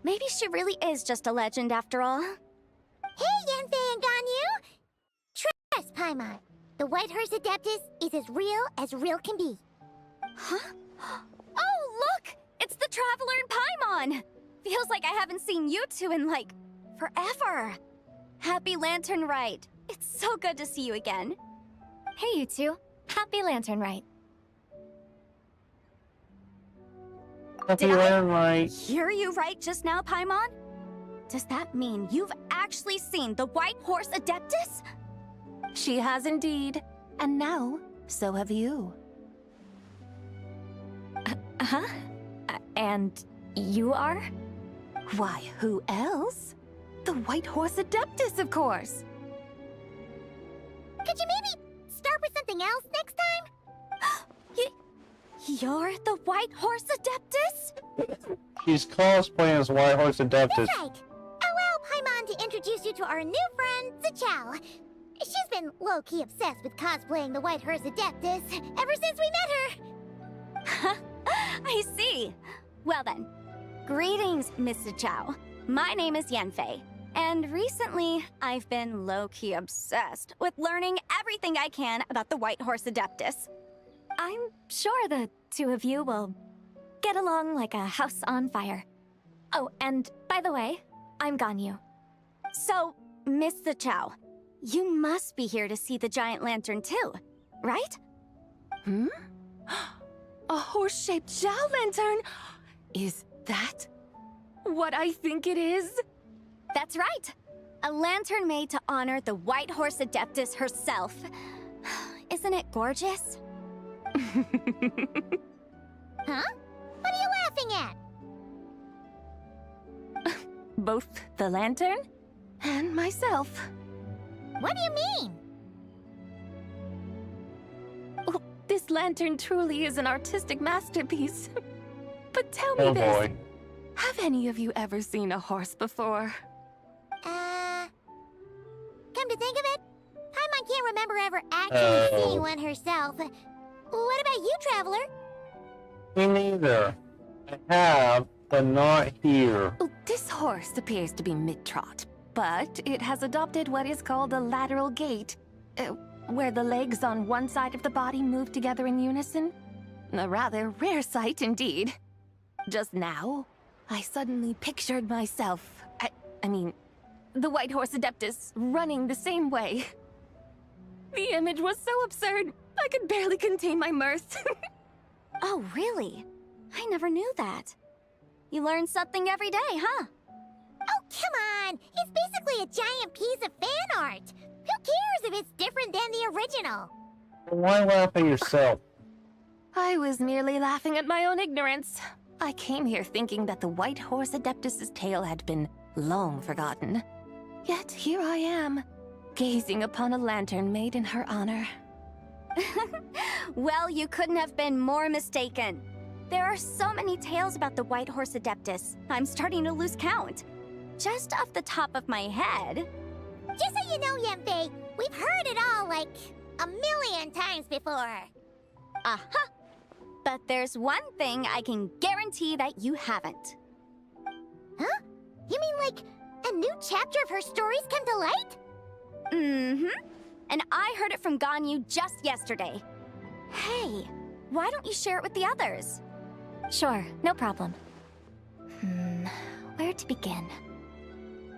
Maybe she really is just a legend after all. Hey, Yanfei and Ganyu! Trust, Paimon. The White Horse Adeptus is as real can be. Huh? Oh, look! It's the Traveler and Paimon! Feels like I haven't seen you two in, like, forever. Happy Lantern Rite. It's so good to see you again. Hey, you two. Happy Lantern Rite. Happy Lantern Rite. Hear you right just now, Paimon? Does that mean you've actually seen the White Horse Adeptus? She has indeed. And now, so have you. Huh? And you are? Why, who else? The White Horse Adeptus, of course! Could you maybe start with something else next time? You're the White Horse Adeptus? She's cosplaying as White Horse Adeptus. That's right! Allow Paimon to introduce you to our new friend, Zichao. She's been low-key obsessed with cosplaying the White Horse Adeptus ever since we met her. I see. Well then, greetings, Miss Zichao. My name is Yanfei, and recently I've been low-key obsessed with learning everything I can about the White Horse Adeptus. I'm sure the two of you will get along like a house on fire. Oh, and by the way, I'm Ganyu. So, Miss Zichao, you must be here to see the giant lantern too, right? Hmm? A horse-shaped Zhao lantern? Is that what I think it is? That's right! A lantern made to honor the White Horse Adeptus herself. Isn't it gorgeous? Huh? What are you laughing at? Both the lantern and myself. What do you mean? Oh, this lantern truly is an artistic masterpiece. But tell me this. Boy. Have any of you ever seen a horse before? Come to think of it, Paimon can't remember ever actually seeing one herself. What about you, Traveler? Me neither. I have, but not here. Oh, this horse appears to be mid-trot, but it has adopted what is called a lateral gait, where the legs on one side of the body move together in unison. A rather rare sight indeed. Just now, I suddenly pictured myself, I mean, the White Horse Adeptus running the same way. The image was so absurd, I could barely contain my mirth. Oh, really? I never knew that. You learn something every day, huh? Oh, Come on! It's basically a giant piece of fan art! Who cares if it's different than the original? Why laugh at yourself? I was merely laughing at my own ignorance. I came here thinking that the White Horse Adeptus's tale had been long forgotten. Yet here I am, gazing upon a lantern made in her honor. Well, you couldn't have been more mistaken. There are so many tales about the White Horse Adeptus, I'm starting to lose count. Just off the top of my head... Just so you know, Yanfei, we've heard it all like a million times before. Aha! But there's one thing I can guarantee that you haven't. Huh? You mean like a new chapter of her stories come to light? Mm-hmm. And I heard it from Ganyu just yesterday. Hey, why don't you share it with the others? Sure, no problem. Where to begin?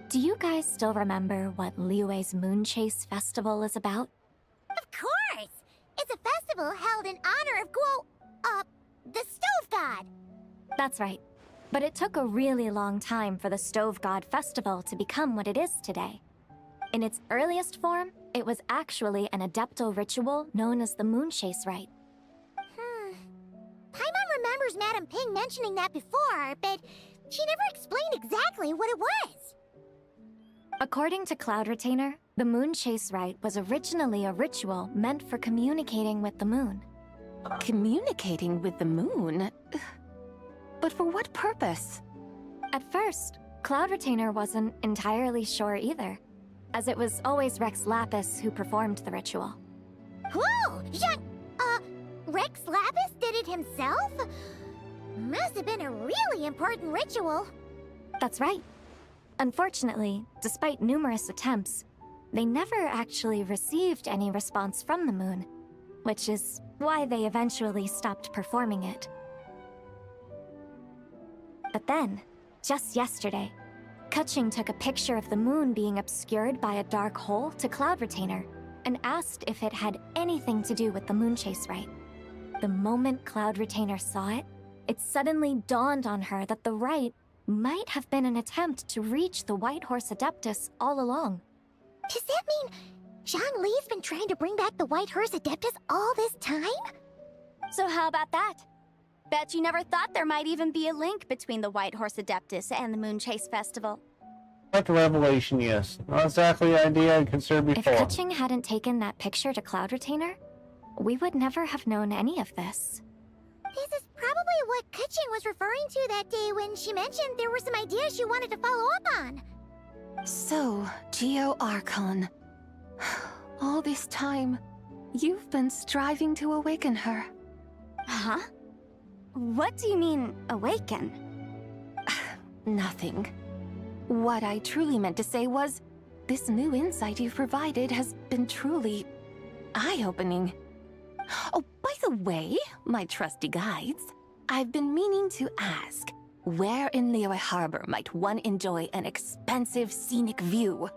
Do you guys still remember what Liyue's Moon Chase Festival is about? Of course! It's a festival held in honor of the Stove God. That's right. But it took a really long time for the Stove God Festival to become what it is today. In its earliest form, it was actually an adeptal ritual known as the Moon Chase Rite. Paimon remembers Madame Ping mentioning that before, but she never explained exactly what it was. According to Cloud Retainer, the Moon Chase Rite was originally a ritual meant for communicating with the moon. Communicating with the moon? But for what purpose? At first, Cloud Retainer wasn't entirely sure either, as it was always Rex Lapis who performed the ritual. Whoa! Rex Lapis did it himself? Must have been a really important ritual. That's right. Unfortunately, despite numerous attempts, they never actually received any response from the moon, which is why they eventually stopped performing it. But then, just yesterday, Keqing took a picture of the moon being obscured by a dark hole to Cloud Retainer and asked if it had anything to do with the Moon Chase Rite. The moment Cloud Retainer saw it, it suddenly dawned on her that the rite might have been an attempt to reach the White Horse Adeptus all along. Does that mean Zhongli's been trying to bring back the White Horse Adeptus all this time? So how about that? Bet you never thought there might even be a link between the White Horse Adeptus and the Moon Chase Festival. Like a revelation, yes. Not exactly the idea I considered before. If Keqing hadn't taken that picture to Cloud Retainer, we would never have known any of this. This is probably what Keqing was referring to that day when she mentioned there were some ideas she wanted to follow up on. So, Geo Archon. All this time, you've been striving to awaken her. Huh? What do you mean, awaken? Nothing. What I truly meant to say was, this new insight you've provided has been truly eye-opening. Oh, by the way, my trusty guides, I've been meaning to ask, where in Liyue Harbor might one enjoy an expansive scenic view?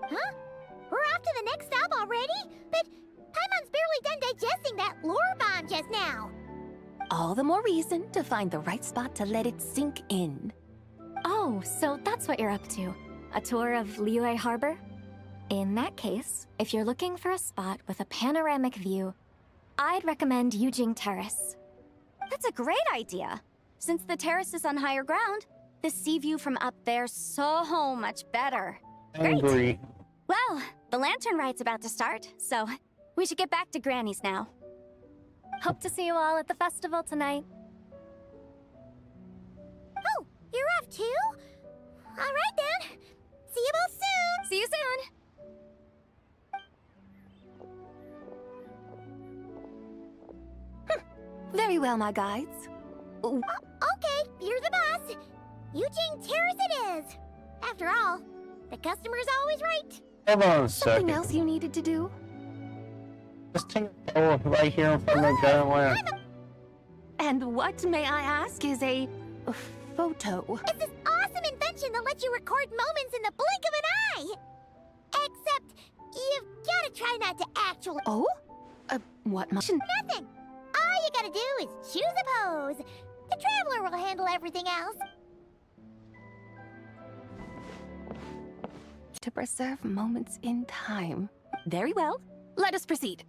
Huh? We're off to the next stop already? But Paimon's barely done digesting that lore bomb just now. All the more reason to find the right spot to let it sink in. Oh, so that's what you're up to. A tour of Liyue Harbor? In that case, if you're looking for a spot with a panoramic view, I'd recommend Yujing Terrace. That's a great idea. Since the terrace is on higher ground, the sea view from up there's so much better. Great. Well, the lantern ride's about to start, so we should get back to Granny's now. Hope to see you all at the festival tonight. Oh, you're off too? All right then. See you both soon. See you soon. Very well, my guides. Okay, you're the boss. Eugene Terrace it is. After all, the customer's always right. Hold on a Something second. else you needed to do? Just take a photo right here in front of the giant lamp. And what, may I ask, is a photo? It's this awesome invention that lets you record moments in the blink of an eye. Except, you've gotta try not to actually... Oh? What motion? Nothing. All you gotta do is choose a pose. The Traveler will handle everything else. to preserve moments in time. Very well. Let us proceed.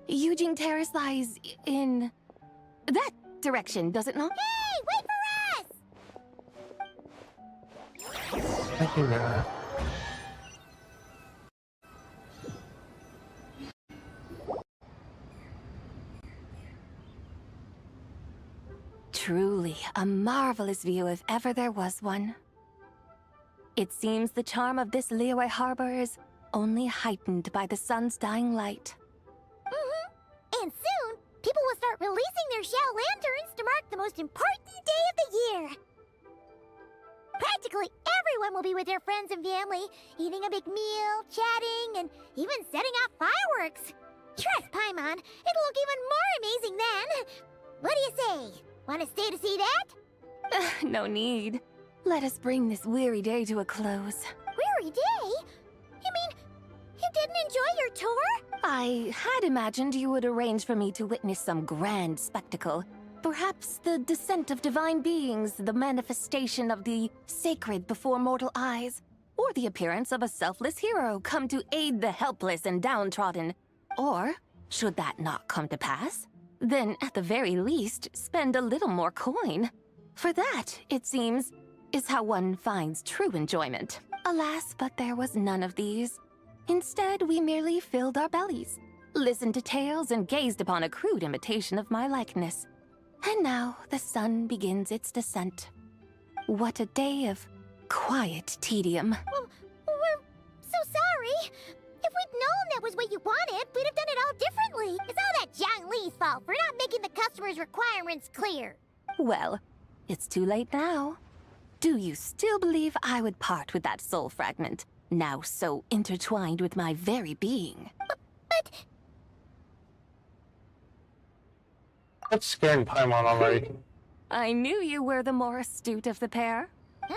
Eugene Terrace lies in that direction, does it not? Hey, wait for us! Thank you, Nana. Truly, a marvelous view if ever there was one. It seems the charm of this Liyue Harbor is only heightened by the sun's dying light. And soon, people will start releasing their Xiao lanterns to mark the most important day of the year. Practically everyone will be with their friends and family, eating a big meal, chatting, and even setting off fireworks. Trust Paimon, it'll look even more amazing then. What do you say? Want to stay to see that? No need. Let us bring this weary day to a close. Weary day? You mean, you didn't enjoy your tour? I had imagined you would arrange for me to witness some grand spectacle. Perhaps the descent of divine beings, the manifestation of the sacred before mortal eyes, or the appearance of a selfless hero come to aid the helpless and downtrodden. Or, should that not come to pass, then at the very least, spend a little more coin. For that, it seems, is how one finds true enjoyment. Alas, but there was none of these. Instead, we merely filled our bellies, listened to tales, and gazed upon a crude imitation of my likeness. And now the sun begins its descent. What a day of quiet tedium. Well, we're so sorry. If we'd known that was what you wanted, we'd have done it all differently. It's all that Jiang Li's fault for not making the customer's requirements clear. Well, it's too late now. Do you still believe I would part with that soul fragment, now so intertwined with my very being? But... That's scaring Paimon already. I knew you were the more astute of the pair. Huh?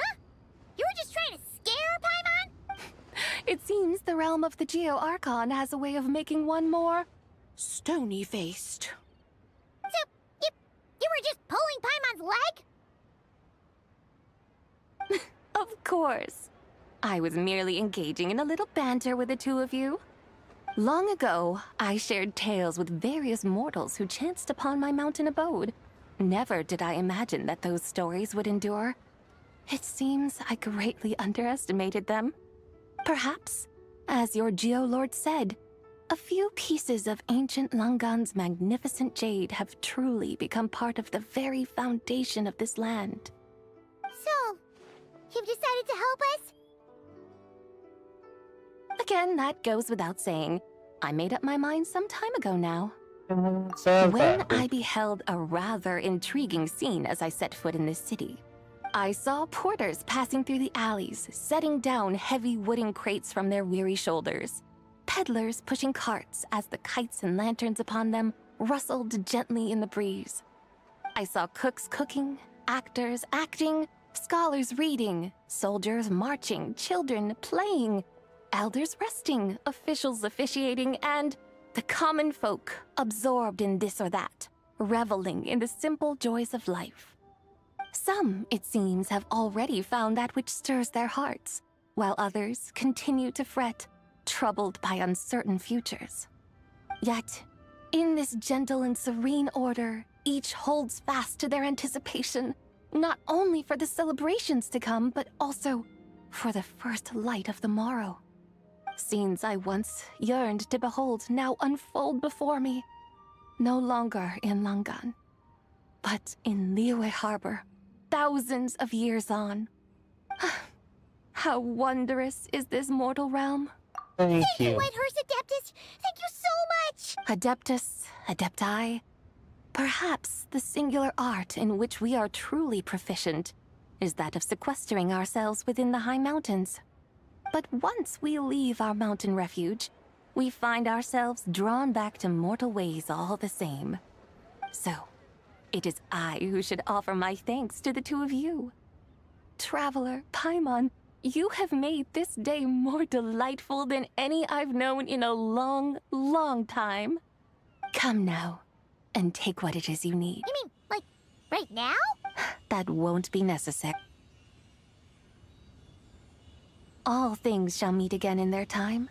You were just trying to scare Paimon? It seems the realm of the Geo-Archon has a way of making one more stony-faced. So, you were just pulling Paimon's leg? Of course. I was merely engaging in a little banter with the two of you. Long ago, I shared tales with various mortals who chanced upon my mountain abode. Never did I imagine that those stories would endure. It seems I greatly underestimated them. Perhaps, as your Geolord said, a few pieces of ancient Langan's magnificent jade have truly become part of the very foundation of this land. So, you've decided to help us? Again, that goes without saying. I made up my mind some time ago now. When When I beheld a rather intriguing scene as I set foot in this city. I saw porters passing through the alleys, setting down heavy wooden crates from their weary shoulders. Peddlers pushing carts as the kites and lanterns upon them rustled gently in the breeze. I saw cooks cooking, actors acting, scholars reading, soldiers marching, children playing, elders resting, officials officiating, and the common folk absorbed in this or that, reveling in the simple joys of life. Some, it seems, have already found that which stirs their hearts, while others continue to fret, troubled by uncertain futures. Yet, in this gentle and serene order, each holds fast to their anticipation, not only for the celebrations to come, but also for the first light of the morrow. Scenes I once yearned to behold now unfold before me, no longer in Langan, but in Liyue Harbor, thousands of years on. How wondrous is this mortal realm? Thank you. Whitehorse Adeptus, thank you so much! Adeptus, Adepti. Perhaps the singular art in which we are truly proficient is that of sequestering ourselves within the high mountains. But once we leave our mountain refuge, we find ourselves drawn back to mortal ways all the same. So, it is I who should offer my thanks to the two of you. Traveler, Paimon, you have made this day more delightful than any I've known in a long, long time. Come now, and take what it is you need. You mean, like, right now? That won't be necessary. All things shall meet again in their time,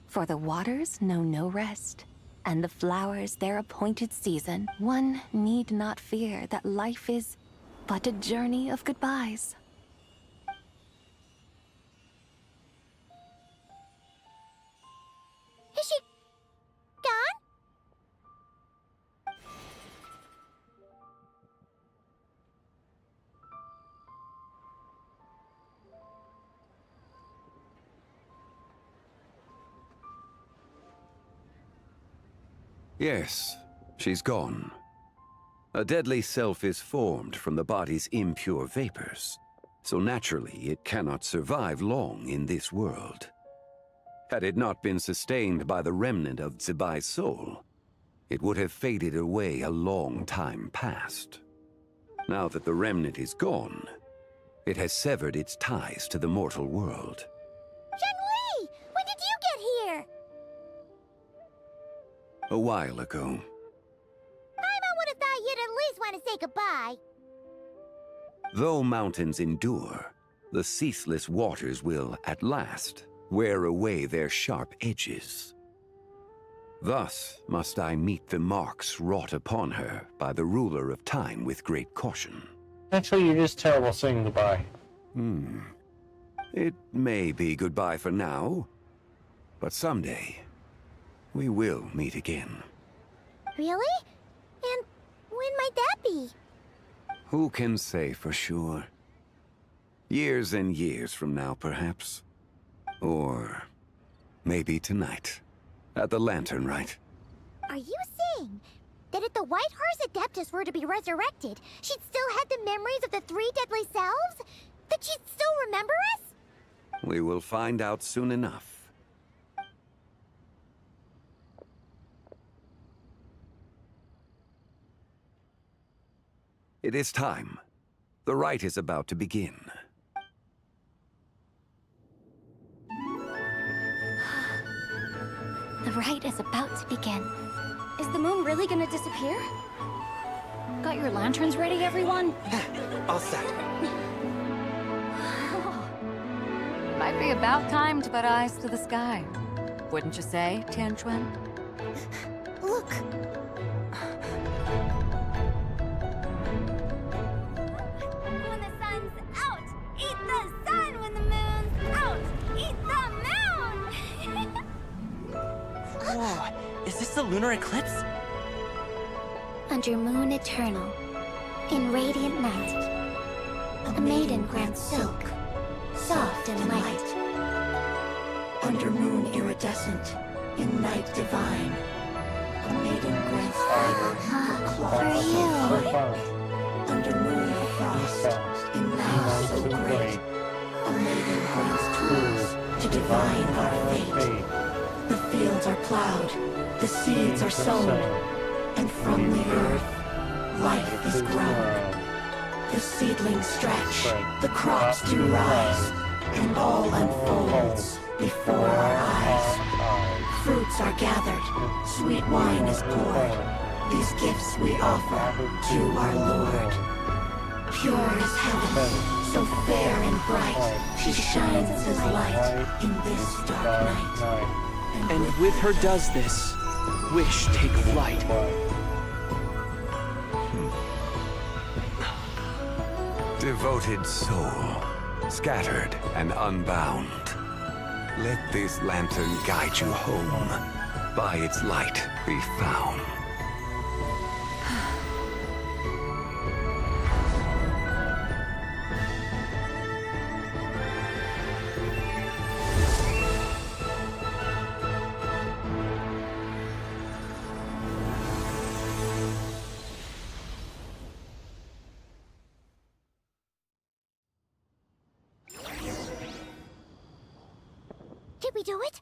for the waters know no rest, and the flowers their appointed season. One need not fear that life is but a journey of goodbyes. Is she gone? Yes, she's gone. A deadly self is formed from the body's impure vapors, so naturally it cannot survive long in this world. Had it not been sustained by the remnant of Zibai's soul, it would have faded away a long time past. Now that the remnant is gone, it has severed its ties to the mortal world. Zhenhui! When did you get here? A while ago. Paimon would have thought you'd at least want to say goodbye. Though mountains endure, the ceaseless waters will, at last, wear away their sharp edges. Thus must I meet the marks wrought upon her by the ruler of time with great caution. Actually, you're just terrible saying goodbye. It may be goodbye for now, but someday we will meet again. Really? And when might that be? Who can say for sure? Years and years from now, perhaps. Or maybe tonight, at the Lantern Rite. Are you saying that if the White Horse Adeptus were to be resurrected, she'd still have the memories of the three deadly selves? That she'd still remember us? We will find out soon enough. It is time. The rite is about to begin. The rite is about to begin. Is the moon really gonna disappear? Got your lanterns ready, everyone? All set. Might be about time to put eyes to the sky. Wouldn't you say, Tianquan? Look! When the sun's out, eat the sun. When the moon's out, eat the moon. Whoa, is this the lunar eclipse? Under moon eternal, in radiant night, a maiden grants silk, soft and light. Under moon iridescent, in night divine, a maiden grants fiber, cloth so fine. Under moon of frost, in night so great, a maiden grants tools to divine our fate. The fields are plowed, the seeds are sown, and from the earth, life is grown. The seedlings stretch, the crops do rise, and all unfolds before our eyes. Fruits are gathered, sweet wine is poured. These gifts we offer to our Lord. Pure as heaven, so fair and bright, she shines as light in this dark night. And with her does this, wish take flight. Devoted soul, scattered and unbound. Let this lantern guide you home. By its light be found. Did we do it?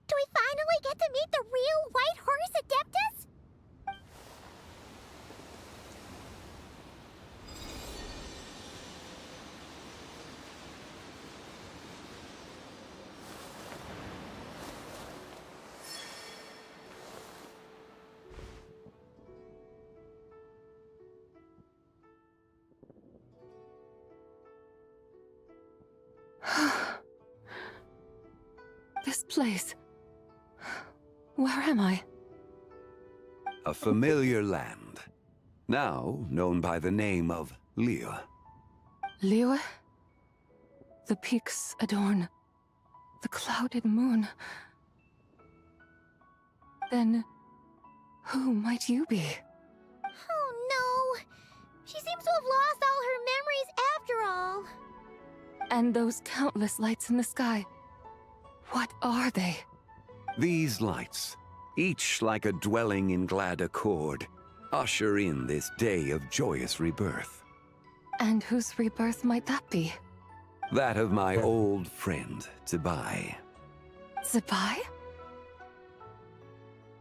Do we finally get to meet the real White Horse Adeptus? place? Where am I? A familiar land, now known by the name of Liyue. Liyue? The peaks adorn the clouded moon. Then, who might you be? Oh no! She seems to have lost all her memories after all. And those countless lights in the sky, what are they? These lights, each like a dwelling in glad accord, usher in this day of joyous rebirth. And whose rebirth might that be? That of my old friend, Zibai. Zibai?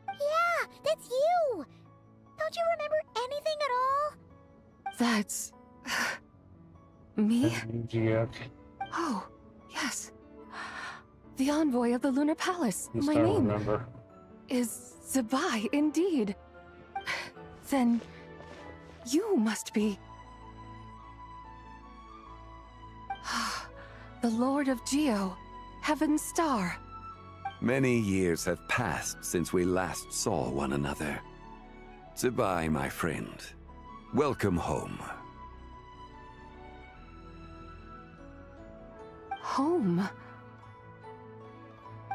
Yeah, that's you! Don't you remember anything at all? That's... me? Yeah. Oh, yes. The envoy of the Lunar Palace. You My still name remember. is Zibai, indeed. Then you must be... the Lord of Geo, Heaven's Star. Many years have passed since we last saw one another. Zibai, my friend. Welcome home. Home?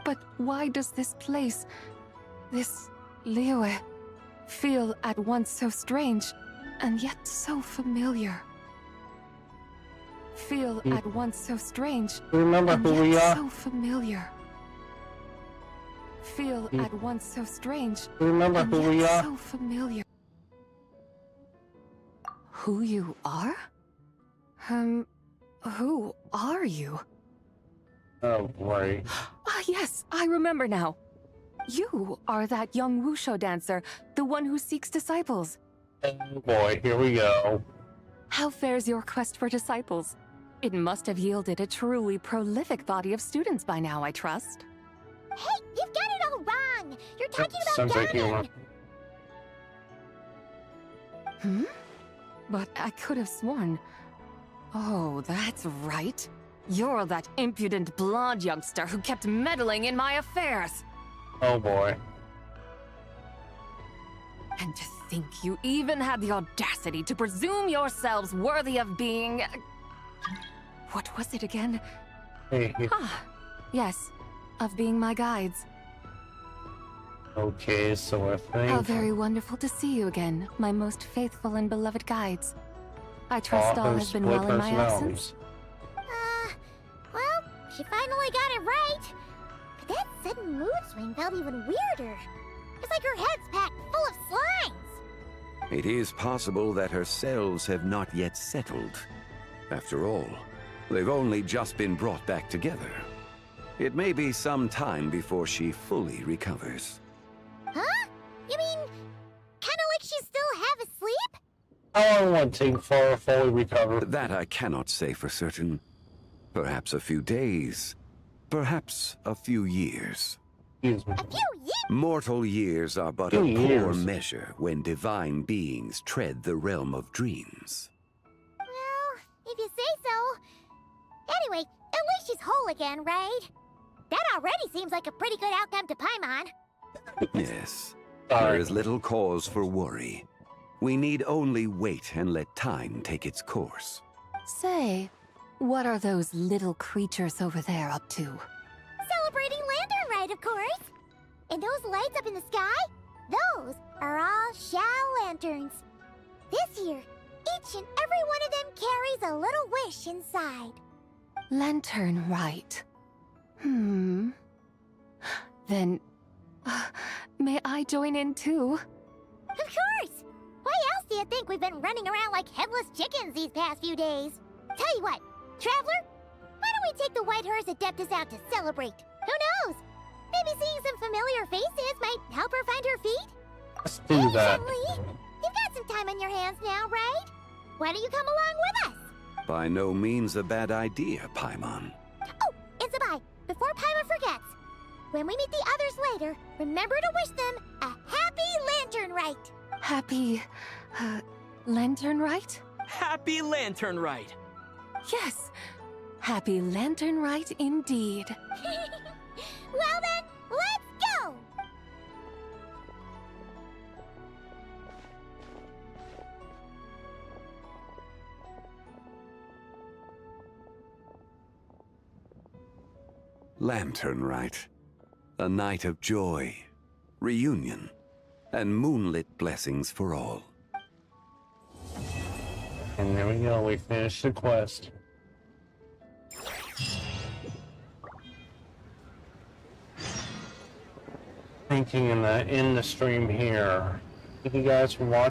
But why does this place, this Liyue, feel at once so strange and yet so familiar? Feel at once so strange Remember and who we yet are? so familiar. Feel at once so strange Remember and who yet we are? so familiar. Who you are? Who are you? Oh, right. Ah, yes, I remember now. You are that young Wushu dancer, the one who seeks disciples. Oh boy, here we go. How fares your quest for disciples? It must have yielded a truly prolific body of students by now, I trust. Hey, you've got it all wrong! You're talking about Sounds like humor. Hmm? But I could have sworn... Oh, that's right. You're that impudent blonde youngster who kept meddling in my affairs. Oh boy. And to think you even had the audacity to presume yourselves worthy of being... What was it again? Hey. Ah, yes, of being my guides. Okay, so I think... How very wonderful to see you again, my most faithful and beloved guides. I trust all has been well in my absence. Well, she finally got it right. But that sudden mood swing felt even weirder. It's like her head's packed full of slimes. It is possible that her cells have not yet settled. After all, they've only just been brought back together. It may be some time before she fully recovers. Huh? You mean, kinda like she's still half asleep? How long will it take for her to fully recover? That I cannot say for certain. Perhaps a few days. Perhaps a few years. Excuse me. A few years? Mortal years are but a poor measure when divine beings tread the realm of dreams. Well, if you say so. Anyway, at least she's whole again, right? That already seems like a pretty good outcome to Paimon. Yes. There is little cause for worry. We need only wait and let time take its course. Say, what are those little creatures over there up to? Celebrating Lantern Rite, of course. And those lights up in the sky? Those are all Shao lanterns. This year, each and every one of them carries a little wish inside. Lantern Rite. Then, may I join in too? Of course! Why else do you think we've been running around like headless chickens these past few days? Tell you what, Traveler, why don't we take the White Hearse Adeptus out to celebrate? Who knows? Maybe seeing some familiar faces might help her find her feet? Let's do that. Lee, you've got some time on your hands now, right? Why don't you come along with us? By no means a bad idea, Paimon. Oh, and Zibai, before Paimon forgets, when we meet the others later, remember to wish them a happy Lantern Rite. Happy, Lantern Rite? Happy Lantern Rite! Yes, Happy Lantern Rite indeed. Well then, let's go! Lantern Rite. A night of joy, reunion, and moonlit blessings for all. And there we go, we finished the quest. Thinking in the stream here. Thank you guys for watching.